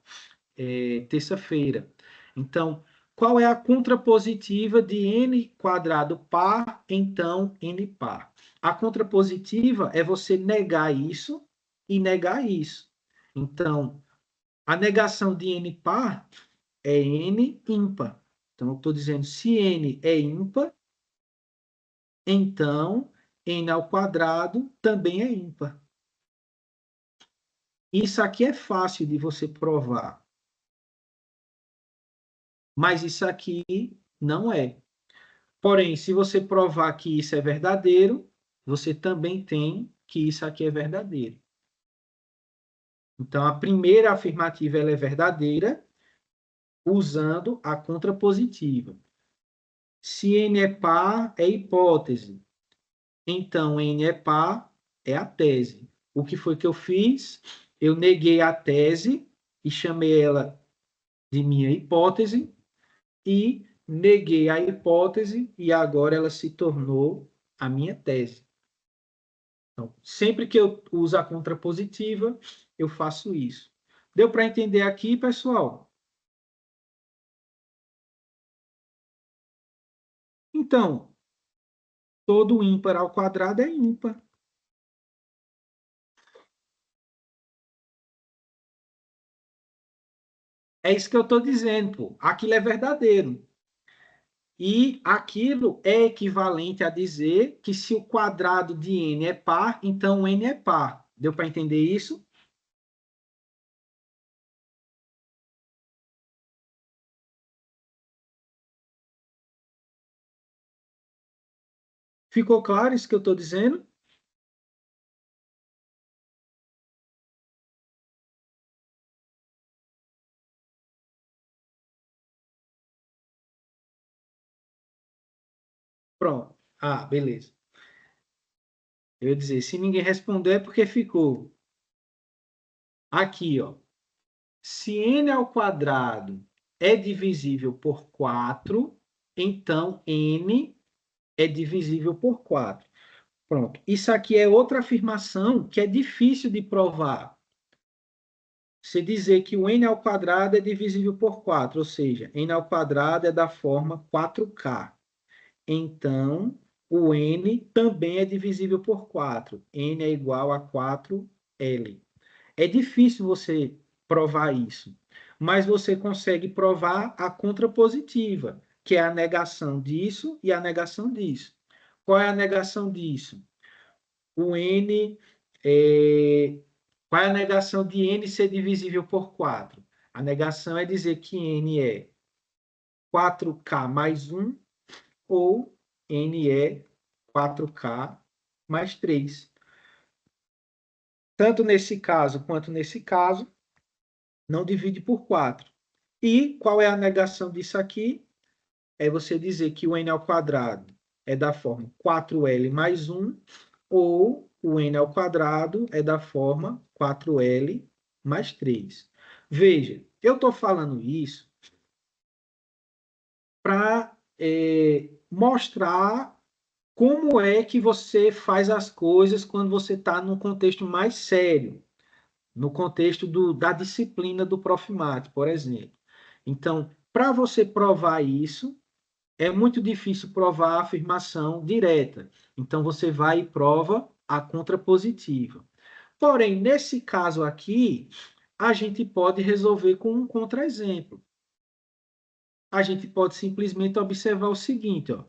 terça-feira. Então, qual é a contrapositiva de n quadrado par, então n par? A contrapositiva é você negar isso e negar isso. Então, a negação de n par é n ímpar. Então, eu estou dizendo, se n é ímpar, então n ao quadrado também é ímpar. Isso aqui é fácil de você provar. Mas isso aqui não é. Porém, se você provar que isso é verdadeiro, você também tem que isso aqui é verdadeiro. Então, a primeira afirmativa ela é verdadeira usando a contrapositiva. Se n é par, é hipótese. Então, n é par, é a tese. O que foi que eu fiz? Eu neguei a tese e chamei ela de minha hipótese e neguei a hipótese e agora ela se tornou a minha tese. Então, sempre que eu uso a contrapositiva, eu faço isso. Deu para entender aqui, pessoal? Então, todo ímpar ao quadrado é ímpar. É isso que eu estou dizendo, pô. Aquilo é verdadeiro. E aquilo é equivalente a dizer que se o quadrado de n é par, então n é par. Deu para entender isso? Ficou claro isso que eu estou dizendo? Pronto. Ah, beleza. Eu ia dizer, se ninguém responder é porque ficou. Aqui, ó. Se n ao quadrado é divisível por 4, então n é divisível por 4. Pronto. Isso aqui é outra afirmação que é difícil de provar. Se dizer que o n ao quadrado é divisível por 4, ou seja, n ao quadrado é da forma 4k. Então, o n também é divisível por 4. N é igual a 4L. É difícil você provar isso, mas você consegue provar a contrapositiva, que é a negação disso e a negação disso. Qual é a negação disso? O n qual é a negação de n ser divisível por 4? A negação é dizer que n é 4k mais 1 ou n é 4k mais 3. Tanto nesse caso quanto nesse caso, não divide por 4. E qual é a negação disso aqui? É você dizer que o n ao quadrado é da forma 4L mais 1 ou o n ao quadrado é da forma 4L mais 3. Veja, eu estou falando isso para mostrar como é que você faz as coisas quando você está num contexto mais sério, no contexto da disciplina do Profimate, por exemplo. Então, para você provar isso, é muito difícil provar a afirmação direta. Então, você vai e prova a contrapositiva. Porém, nesse caso aqui, a gente pode resolver com um contra-exemplo. A gente pode simplesmente observar o seguinte, ó.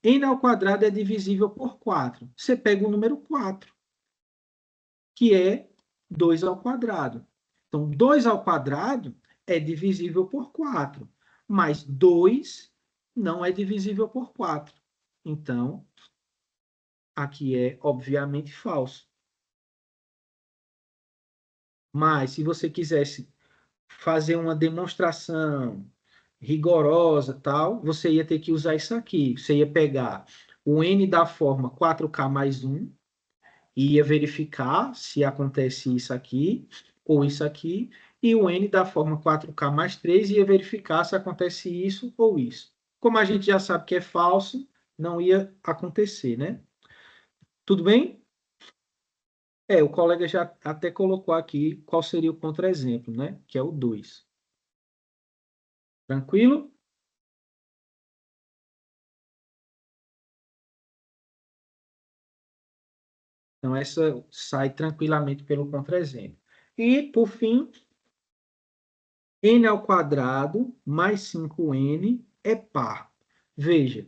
N ao quadrado é divisível por 4. Você pega o número 4, que é 2 ao quadrado. Então, 2 ao quadrado é divisível por 4, mas 2 não é divisível por 4. Então, Aqui é, obviamente, falso. Mas, se você quisesse fazer uma demonstração rigorosa, tal, você ia ter que usar isso aqui. Você ia pegar o n da forma 4k mais 1 e ia verificar se acontece isso aqui ou isso aqui, e o n da forma 4k mais 3 ia verificar se acontece isso ou isso. Como a gente já sabe que é falso, não ia acontecer, né? Tudo bem? O colega já até colocou aqui qual seria o contra-exemplo, né? Que é o 2. Tranquilo? Então, essa sai tranquilamente pelo contra-exemplo. E, por fim, n ao quadrado mais 5n é par. Veja,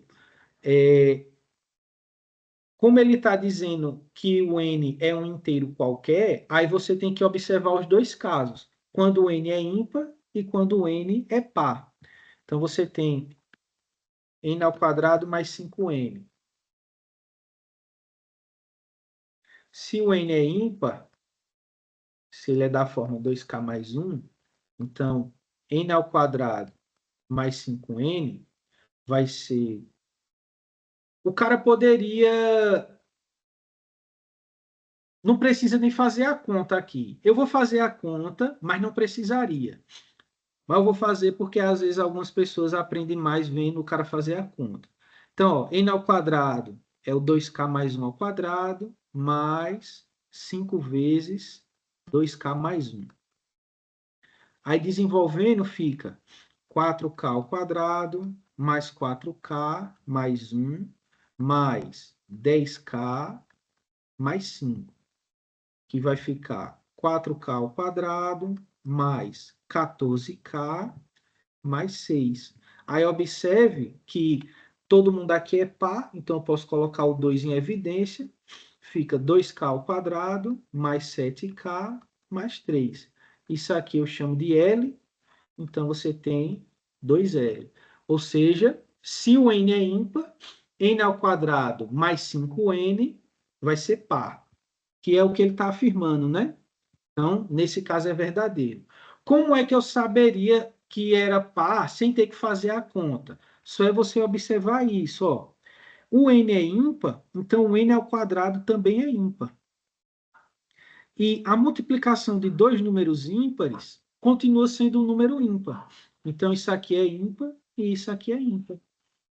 como ele está dizendo que o n é um inteiro qualquer, aí você tem que observar os dois casos. Quando o n é ímpar e quando o n é par. Então, você tem n ao quadrado mais 5n. Se o n é ímpar, se ele é da forma 2k mais 1, então n ao quadrado mais 5n vai ser... O cara poderia... Não precisa nem fazer a conta aqui. Eu vou fazer a conta, mas não precisaria. Mas eu vou fazer porque às vezes algumas pessoas aprendem mais vendo o cara fazer a conta. Então, ó, n ao quadrado é o 2k mais 1 ao quadrado, mais 5 vezes 2k mais 1. Aí desenvolvendo fica 4k ao quadrado, mais 4k, mais 1, mais 10k, mais 5, que vai ficar 4k ao quadrado, mais 14k, mais 6. Aí observe que todo mundo aqui é par, então eu posso colocar o 2 em evidência. Fica 2k ao quadrado, mais 7k, mais 3. Isso aqui eu chamo de L, então você tem 2L. Ou seja, se o n é ímpar, n ao quadrado mais 5n vai ser par, que é o que ele está afirmando, né? Então, nesse caso é verdadeiro. Como é que eu saberia que era par sem ter que fazer a conta? Só é você observar isso, ó. O n é ímpar, então o n ao quadrado também é ímpar. E a multiplicação de dois números ímpares continua sendo um número ímpar. Então, isso aqui é ímpar e isso aqui é ímpar.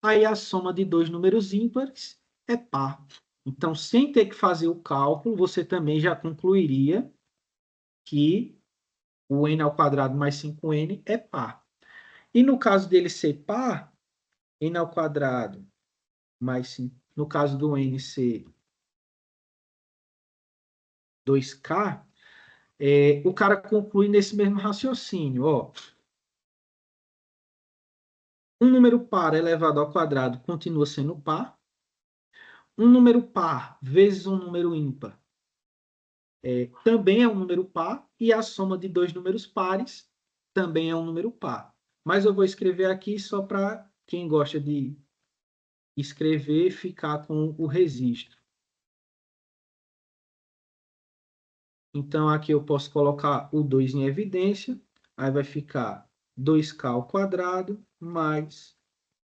Aí, a soma de dois números ímpares é par. Então, sem ter que fazer o cálculo, você também já concluiria que o n ao quadrado mais 5n é par. E no caso dele ser par, n ao quadrado mais 5, no caso do n ser 2k, o cara conclui nesse mesmo raciocínio. Ó, um número par elevado ao quadrado continua sendo par. Um número par vezes um número ímpar também é um número par. E a soma de dois números pares também é um número par. Mas eu vou escrever aqui só para quem gosta de escrever ficar com o registro. Então, aqui eu posso colocar o 2 em evidência. Aí vai ficar 2k ao quadrado mais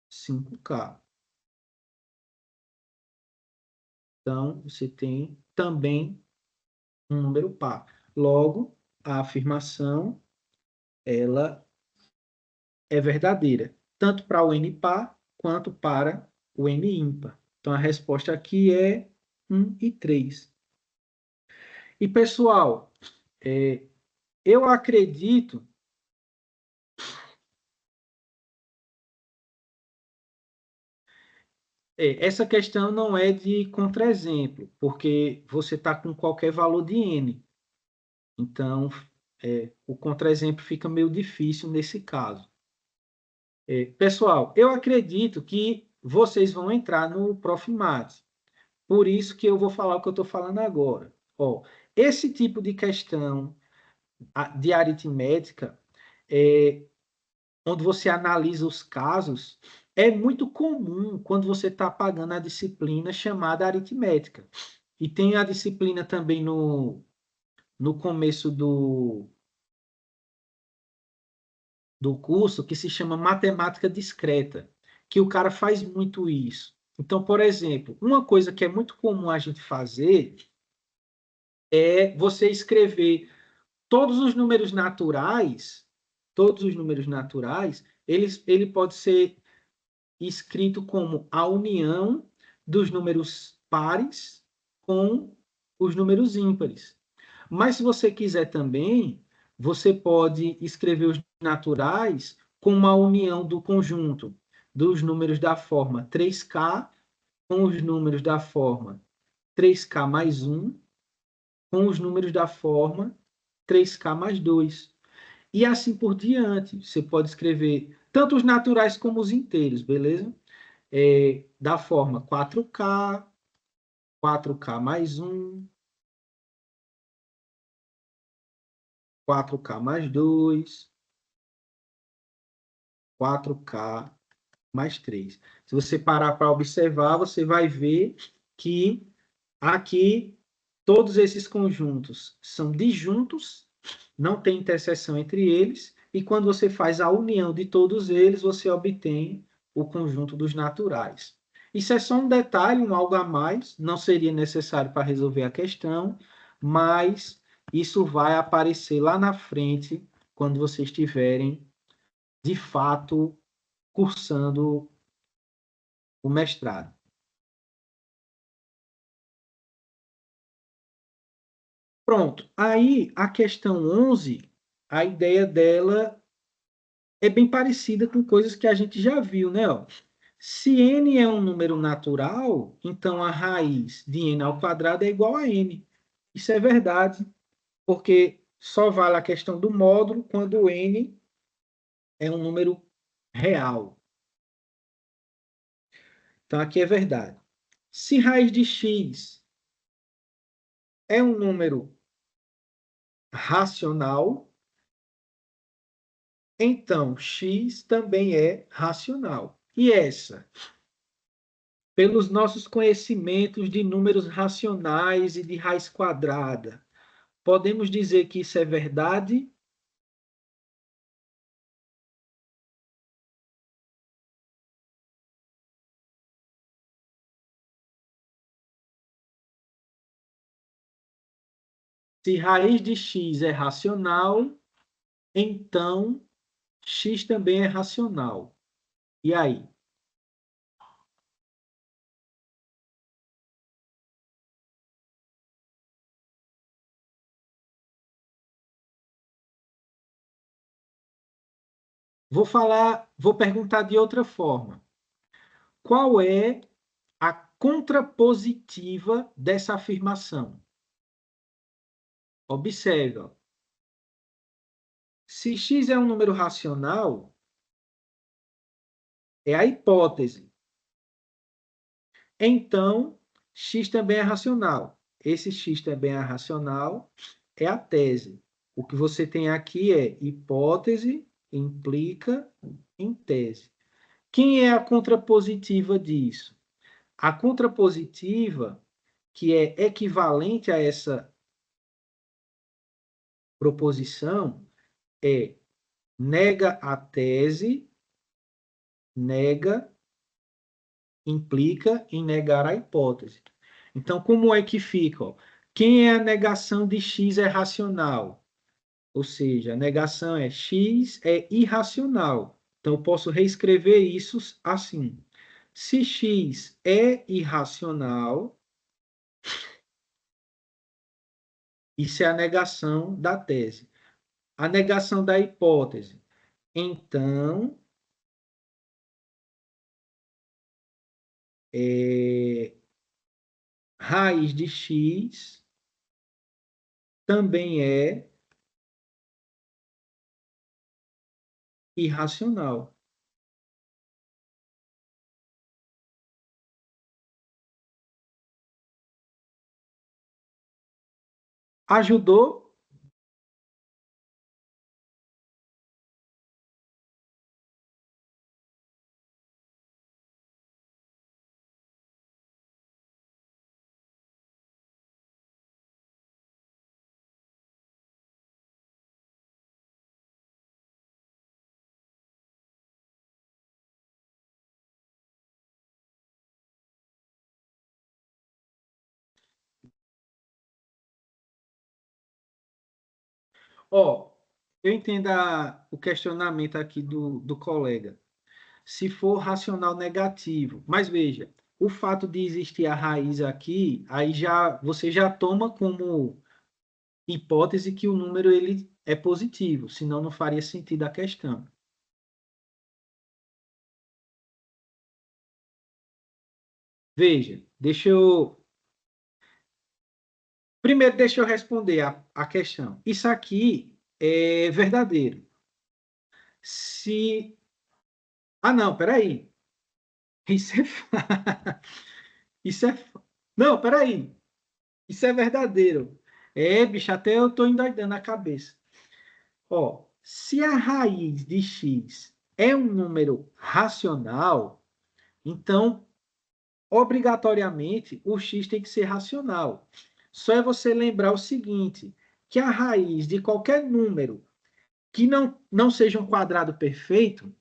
5k. Então, você tem também um número par. Logo, a afirmação ela é verdadeira, tanto para o n par quanto para o n ímpar. Então, a resposta aqui é 1 e 3. E, pessoal, eu acredito essa questão não é de contra-exemplo, porque você está com qualquer valor de n. Então, o contra-exemplo fica meio difícil nesse caso. Pessoal, eu acredito que vocês vão entrar no Prof. Maths. Por isso que eu vou falar o que eu estou falando agora. Ó, esse tipo de questão de aritmética, onde você analisa os casos, É muito comum quando você está pagando a disciplina chamada aritmética. E tem a disciplina também no começo do curso que se chama matemática discreta, que o cara faz muito isso. Então, por exemplo, uma coisa que é muito comum a gente fazer é você escrever todos os números naturais, ele pode ser escrito como a união dos números pares com os números ímpares. Mas se você quiser também, você pode escrever os naturais com uma união do conjunto dos números da forma 3K com os números da forma 3K mais 1 com os números da forma 3K mais 2. E assim por diante. Você pode escrever tanto os naturais como os inteiros, beleza? Da forma 4K, 4K mais 1, 4K mais 2, 4K mais 3. Se você parar para observar, você vai ver que aqui todos esses conjuntos são disjuntos, não tem interseção entre eles, e quando você faz a união de todos eles, você obtém o conjunto dos naturais. Isso é só um detalhe, um algo a mais, não seria necessário para resolver a questão, mas isso vai aparecer lá na frente, quando vocês estiverem, de fato, cursando o mestrado. Pronto. Aí, a questão 11, a ideia dela é bem parecida com coisas que a gente já viu, né? Ó. Se n é um número natural, então a raiz de n ao quadrado é igual a n. Isso é verdade, porque só vale a questão do módulo quando n é um número real. Então, aqui é verdade. Se raiz de x é um número racional, então x também é racional. E essa? Pelos nossos conhecimentos de números racionais e de raiz quadrada, podemos dizer que isso é verdade? Se raiz de x é racional, então x também é racional. E aí? Vou perguntar de outra forma. Qual é a contrapositiva dessa afirmação? Observe, ó. Se x é um número racional, é a hipótese. Então, x também é racional. Esse x também é racional, é a tese. O que você tem aqui é hipótese implica em tese. Quem é a contrapositiva disso? A contrapositiva, que é equivalente a essa proposição, é nega a tese, nega implica em negar a hipótese. Então, como é que fica? Ó? Quem é a negação de x é racional? Ou seja, a negação é x é irracional. Então, eu posso reescrever isso assim. Se x é irracional, isso é a negação da tese. A negação da hipótese. Então, raiz de x também é irracional. Ajudou? Ó, eu entendo o questionamento aqui do colega. Se for racional negativo, mas veja, o fato de existir a raiz aqui, aí já você já toma como hipótese que o número ele é positivo, senão não faria sentido a questão. Veja, primeiro deixa eu responder a questão. Isso aqui é verdadeiro. Se não, peraí. Isso é isso é não, peraí. Isso é verdadeiro. É, bicho, até eu tô endoidando a cabeça. Ó, se a raiz de x é um número racional, então, obrigatoriamente, o x tem que ser racional. Só é você lembrar o seguinte, que a raiz de qualquer número que não seja um quadrado perfeito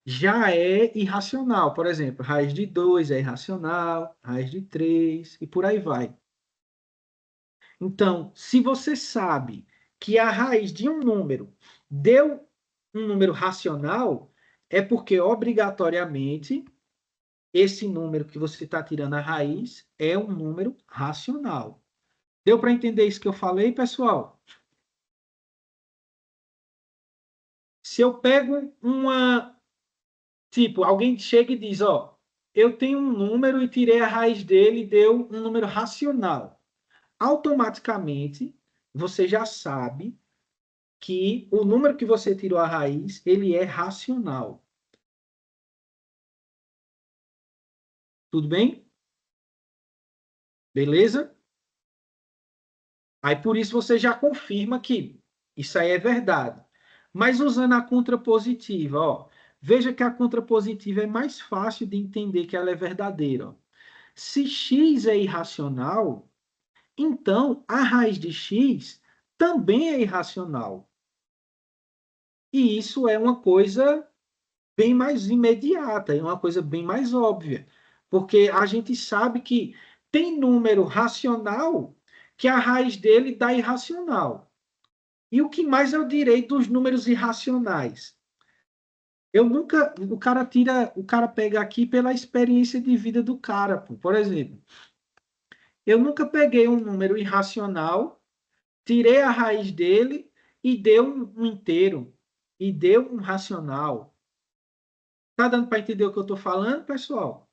já é irracional. Por exemplo, raiz de 2 é irracional, raiz de 3 e por aí vai. Então, se você sabe que a raiz de um número deu um número racional, é porque obrigatoriamente esse número que você está tirando a raiz é um número racional. Deu para entender isso que eu falei, pessoal? Se eu pego tipo, alguém chega e diz, ó, eu tenho um número e tirei a raiz dele e deu um número racional. Automaticamente, você já sabe que o número que você tirou a raiz, ele é racional. Tudo bem? Beleza? Aí por isso você já confirma que isso aí é verdade. Mas usando a contrapositiva, ó, veja que a contrapositiva é mais fácil de entender que ela é verdadeira. Ó. Se x é irracional, então a raiz de x também é irracional. E isso é uma coisa bem mais imediata, é uma coisa bem mais óbvia. Porque a gente sabe que tem número racional que a raiz dele dá irracional. E o que mais eu direi dos números irracionais? Eu nunca, o cara pega aqui pela experiência de vida do cara, pô. Por exemplo, eu nunca peguei um número irracional, tirei a raiz dele e deu um inteiro, e deu um racional. Tá dando para entender o que eu estou falando, pessoal?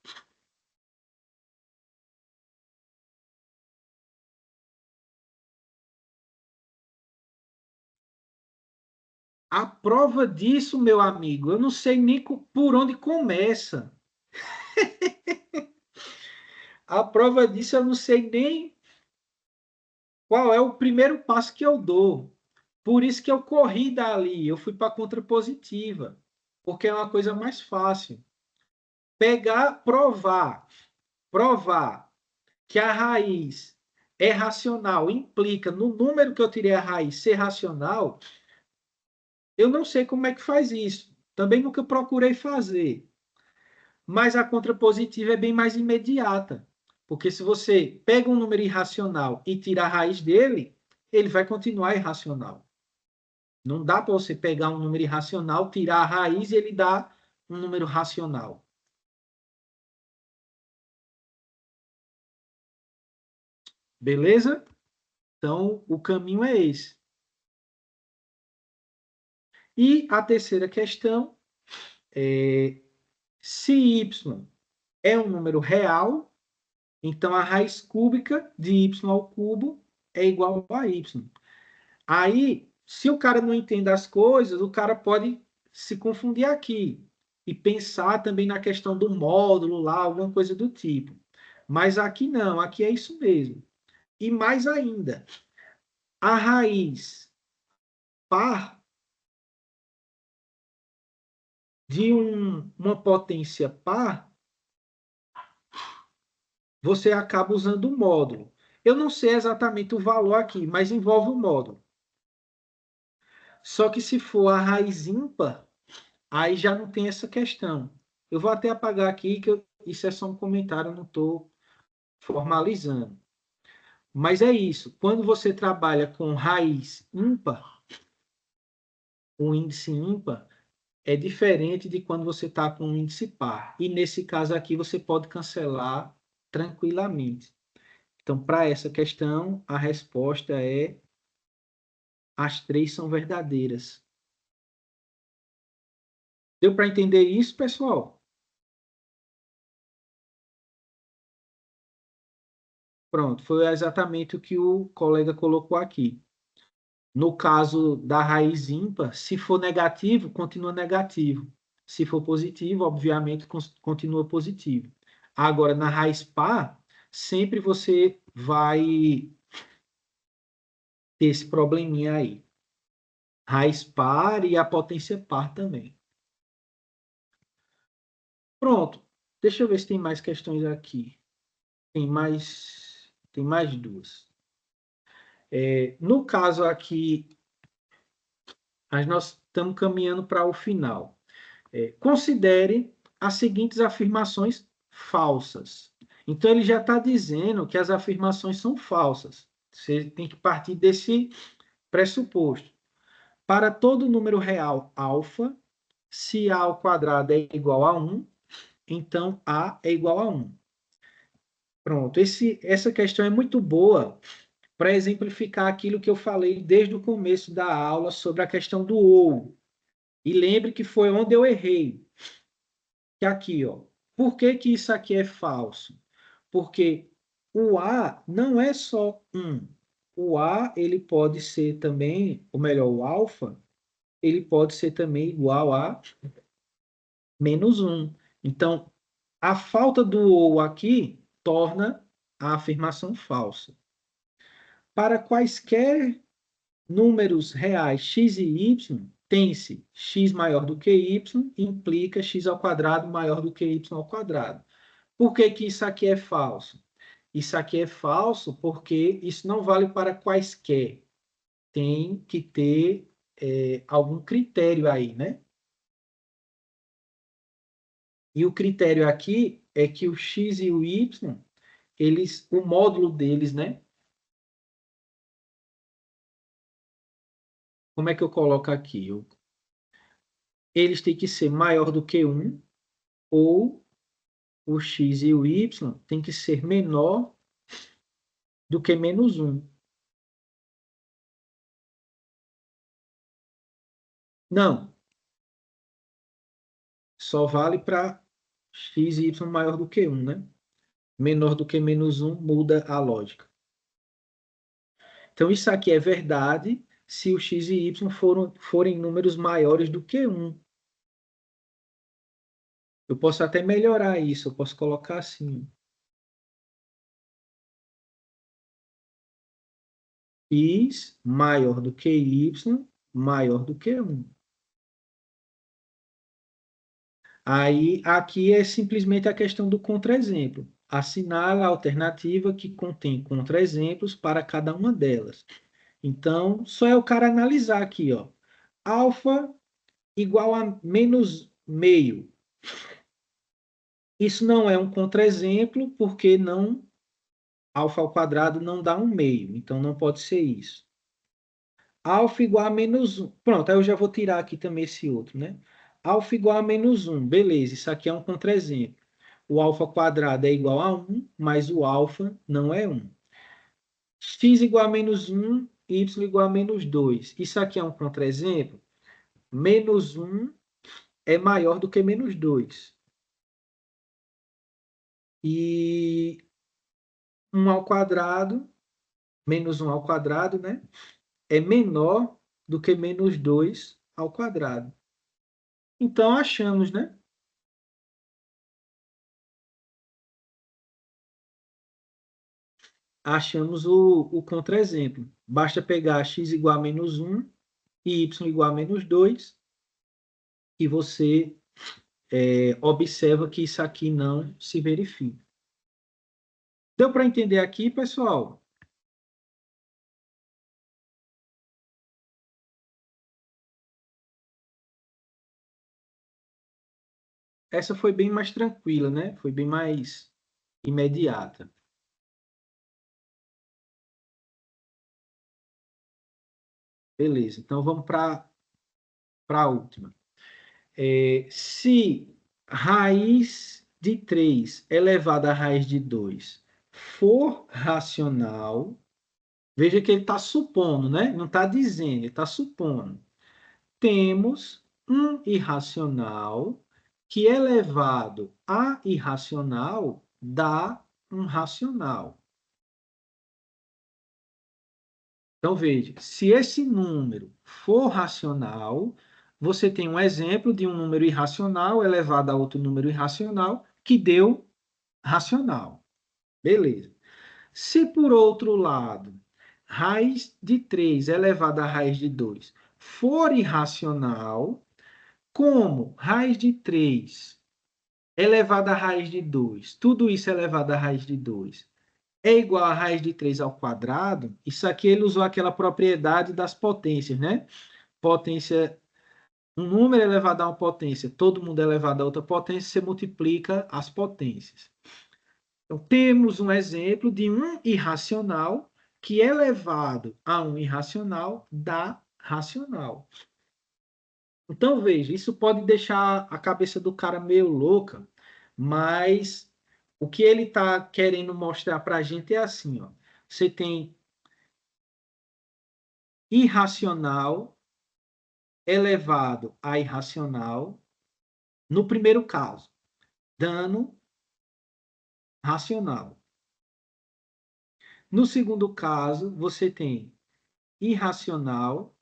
A prova disso, meu amigo, eu não sei nem por onde começa. A prova disso, eu não sei nem qual é o primeiro passo que eu dou. Por isso que eu corri dali, eu fui para a contrapositiva, porque é uma coisa mais fácil. Pegar, provar que a raiz é racional, implica no número que eu tirei a raiz ser racional, eu não sei como é que faz isso. Também nunca procurei fazer. Mas a contrapositiva é bem mais imediata. Porque se você pega um número irracional e tira a raiz dele, ele vai continuar irracional. Não dá para você pegar um número irracional, tirar a raiz e ele dá um número racional. Beleza? Então, o caminho é esse. E a terceira questão é se y é um número real, então a raiz cúbica de y ao cubo é igual a y. Aí, se o cara não entende as coisas, o cara pode se confundir aqui e pensar também na questão do módulo lá, alguma coisa do tipo. Mas aqui não, aqui é isso mesmo. E mais ainda, a raiz par de uma potência par, você acaba usando o módulo. Eu não sei exatamente o valor aqui, mas envolve o módulo. Só que se for a raiz ímpar, aí já não tem essa questão. Eu vou até apagar aqui, que isso é só um comentário, eu não estou formalizando. Mas é isso. Quando você trabalha com raiz ímpar, o índice ímpar, é diferente de quando você está com um índice par. E nesse caso aqui, você pode cancelar tranquilamente. Então, para essa questão, a resposta é: as três são verdadeiras. Deu para entender isso, pessoal? Pronto, foi exatamente o que o colega colocou aqui. No caso da raiz ímpar, se for negativo, continua negativo. Se for positivo, obviamente, continua positivo. Agora, na raiz par, sempre você vai ter esse probleminha aí. Raiz par e a potência par também. Pronto. Deixa eu ver se tem mais questões aqui. Tem mais duas. No caso aqui, nós estamos caminhando para o final. Considere as seguintes afirmações falsas. Então, ele já está dizendo que as afirmações são falsas. Você tem que partir desse pressuposto. Para todo número real alfa, se a ao quadrado é igual a 1, então a é igual a 1. Pronto, essa questão é muito boa para exemplificar aquilo que eu falei desde o começo da aula sobre a questão do ou. E lembre que foi onde eu errei. Que aqui, ó. Por que que isso aqui é falso? Porque o A não é só 1. O A, ele pode ser também, ou melhor, o alfa, ele pode ser também igual a menos 1. Então, a falta do ou aqui torna a afirmação falsa. Para quaisquer números reais x e y, tem-se x maior do que y, implica x ao quadrado maior do que y ao quadrado. Por que que isso aqui é falso? Isso aqui é falso porque isso não vale para quaisquer. Tem que ter algum critério aí, né? E o critério aqui é que o x e o y, o módulo deles, né? Como é que eu coloco aqui? Eles têm que ser maior do que 1, ou o x e o y tem que ser menor do que menos 1. Não, só vale para x e y maior do que 1, né? Menor do que menos 1 muda a lógica. Então, isso aqui é verdade se o x e y forem números maiores do que 1. Eu posso até melhorar isso, eu posso colocar assim: x maior do que y maior do que 1. Aí, aqui é simplesmente a questão do contra-exemplo. Assinala a alternativa que contém contra-exemplos para cada uma delas. Então, só é o cara analisar aqui, ó. Alfa igual a menos meio. Isso não é um contra-exemplo, porque alfa ao quadrado não dá um meio. Então, não pode ser isso. Alfa igual a menos 1. Pronto, aí eu já vou tirar aqui também esse outro, né? Alfa igual a menos 1. Beleza, isso aqui é um contra-exemplo. O alfa quadrado é igual a 1, mas o alfa não é 1. X igual a menos 1, y igual a menos 2. Isso aqui é um contra-exemplo. Menos 1 é maior do que menos 2. E 1 ao quadrado, menos 1 ao quadrado, né? É menor do que menos 2 ao quadrado. Então, achamos, né? Achamos o contra-exemplo. Basta pegar x igual a menos 1 e y igual a menos 2 e você observa que isso aqui não se verifica. Deu para entender aqui, pessoal? Essa foi bem mais tranquila, né? Foi bem mais imediata. Beleza, então vamos para a última. Se raiz de 3 elevado à raiz de 2 for racional, veja que ele está supondo, né? Não está dizendo, ele está supondo. Temos um irracional que elevado a irracional dá um racional. Então, veja, se esse número for racional, você tem um exemplo de um número irracional elevado a outro número irracional que deu racional. Beleza. Se, por outro lado, raiz de 3 elevado à raiz de 2 for irracional, como raiz de 3 elevado à raiz de 2, tudo isso elevado à raiz de 2, é igual a raiz de 3 ao quadrado, isso aqui ele usou aquela propriedade das potências, né? Potência, um número elevado a uma potência, todo mundo elevado a outra potência, você multiplica as potências. Então, temos um exemplo de um irracional que elevado a um irracional dá racional. Então, veja, isso pode deixar a cabeça do cara meio louca, mas o que ele está querendo mostrar para a gente é assim, ó. Você tem irracional elevado a irracional, no primeiro caso, dando racional. No segundo caso, você tem irracional.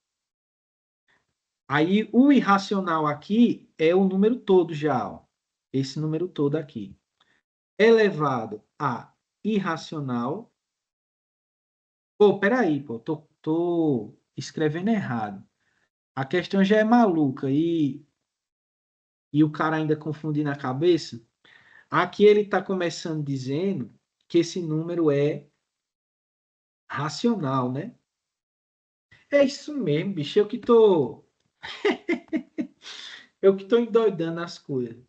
Aí, o irracional aqui é o número todo já, ó. Esse número todo aqui. Elevado a irracional. Pô, peraí, pô, tô escrevendo errado. A questão já é maluca e o cara ainda confunde na cabeça. Aqui ele está começando dizendo que esse número é racional, né? É isso mesmo, bicho. Eu que tô endoidando as coisas.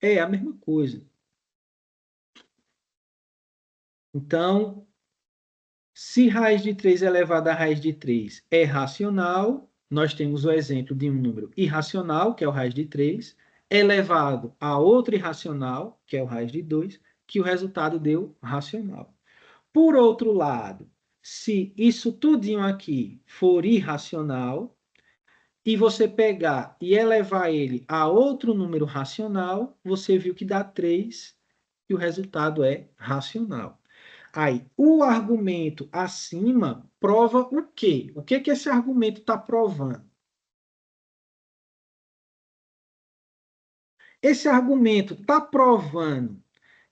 É a mesma coisa. Então, se raiz de 3 elevado à raiz de 3 é racional, nós temos o exemplo de um número irracional, que é o raiz de 3, elevado a outro irracional, que é o raiz de 2, que o resultado deu racional. Por outro lado, se isso tudinho aqui for irracional, e você pegar e elevar ele a outro número racional, você viu que dá 3 e o resultado é racional. Aí, o argumento acima prova o quê? O que que esse argumento está provando? Esse argumento está provando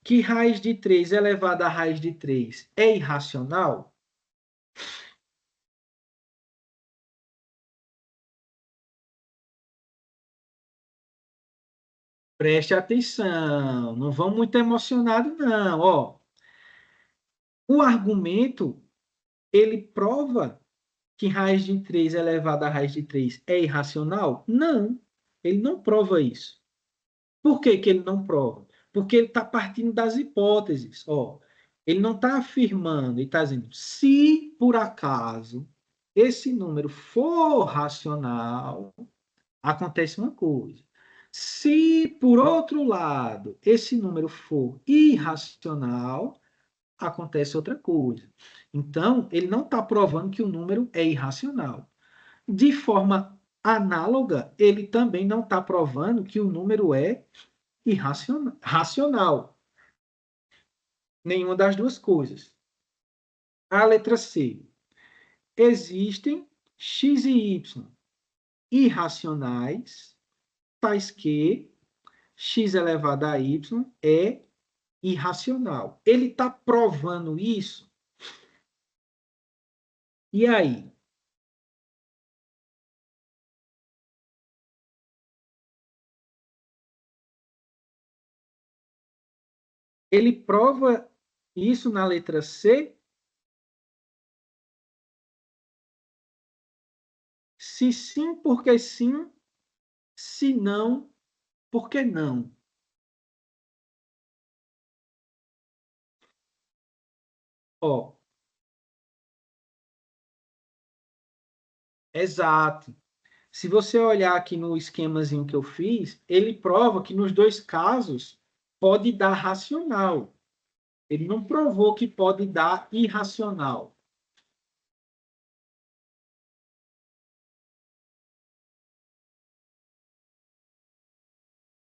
que raiz de 3 elevado a raiz de 3 é irracional? Preste atenção, não vão muito emocionado não, ó. O argumento, ele prova que raiz de 3 elevado a raiz de 3 é irracional? Não, ele não prova isso. Por que que ele não prova? Porque ele está partindo das hipóteses. Ó, ele não está afirmando, ele está dizendo, se por acaso esse número for racional, acontece uma coisa. Se, por outro lado, esse número for irracional, acontece outra coisa. Então, ele não está provando que o número é irracional. De forma análoga, ele também não está provando que o número é irracional, racional. Nenhuma das duas coisas. A letra C. Existem x e y irracionais, tais que x elevado a y é irracional. Ele está provando isso? E aí? Ele prova isso na letra C? Se sim, porque sim. Se não, por que não? Ó, exato. Se você olhar aqui no esquemazinho que eu fiz, ele prova que nos dois casos pode dar racional. Ele não provou que pode dar irracional.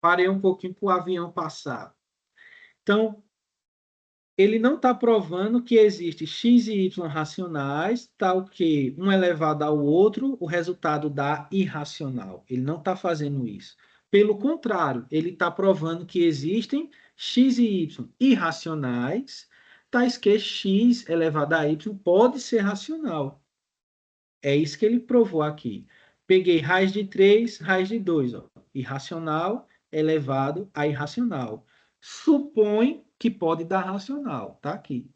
Parei um pouquinho para o avião passar. Então, ele não está provando que existe x e y racionais, tal que um elevado ao outro, o resultado dá irracional. Ele não está fazendo isso. Pelo contrário, ele está provando que existem x e y irracionais, tais que x elevado a y pode ser racional. É isso que ele provou aqui. Peguei raiz de 3, raiz de 2. Ó. Irracional elevado a irracional. Supõe que pode dar racional. Tá aqui.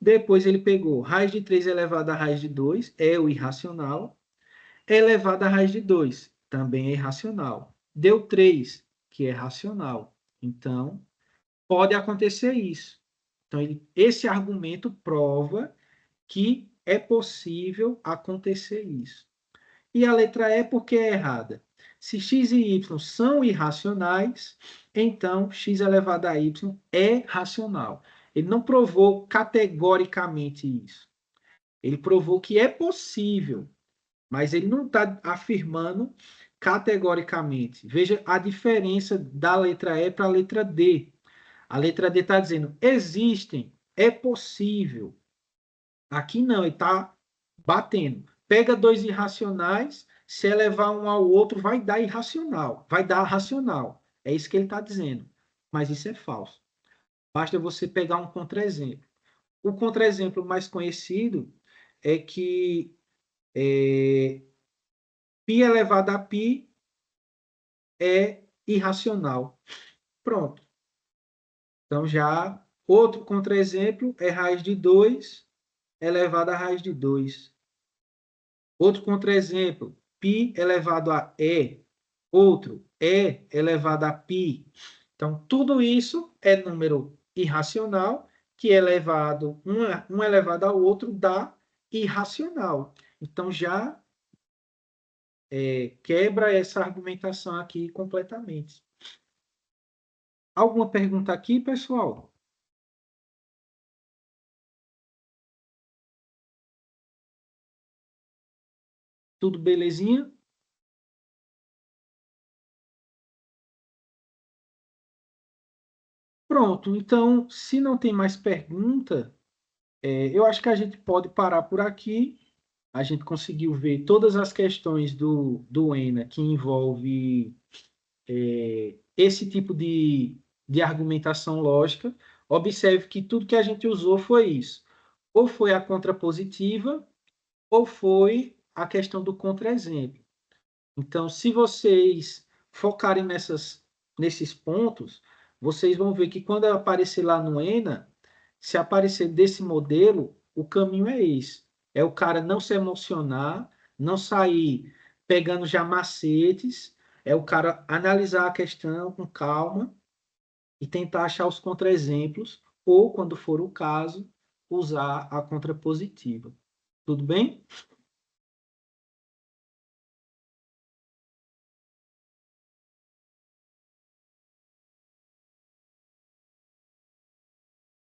Depois ele pegou raiz de 3 elevado a raiz de 2, é o irracional. Elevado a raiz de 2, também é irracional. Deu 3, que é racional. Então, pode acontecer isso. Então, esse argumento prova que é possível acontecer isso. E a letra E porque é errada. Se x e y são irracionais, então x elevado a y é racional. Ele não provou categoricamente isso. Ele provou que é possível, mas ele não está afirmando categoricamente. Veja a diferença da letra E para a letra D. A letra D está dizendo existem, é possível. Aqui não, ele está batendo. Pega dois irracionais, se elevar um ao outro, vai dar irracional, vai dar racional. É isso que ele está dizendo. Mas isso é falso. Basta você pegar um contra-exemplo. O contra-exemplo mais conhecido é que π elevado a π é irracional. Pronto. Então, já outro contra-exemplo é raiz de 2 elevado a raiz de 2. Outro contra-exemplo, π elevado a e. Outro, e elevado a π. Então, tudo isso é número irracional, que elevado, um elevado ao outro dá irracional. Então, já quebra essa argumentação aqui completamente. Alguma pergunta aqui, pessoal? Tudo belezinha? Pronto, então, se não tem mais pergunta, eu acho que a gente pode parar por aqui. A gente conseguiu ver todas as questões do ENA que envolve esse tipo de argumentação lógica. Observe que tudo que a gente usou foi isso. Ou foi a contrapositiva, ou foi a questão do contra-exemplo. Então, se vocês focarem nesses pontos, vocês vão ver que quando aparecer lá no ENA, se aparecer desse modelo, o caminho é esse. É o cara não se emocionar, não sair pegando já macetes, é o cara analisar a questão com calma e tentar achar os contra-exemplos, ou, quando for o caso, usar a contrapositiva. Tudo bem?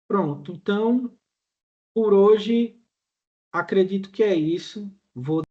Pronto. Então, por hoje, acredito que é isso. Vou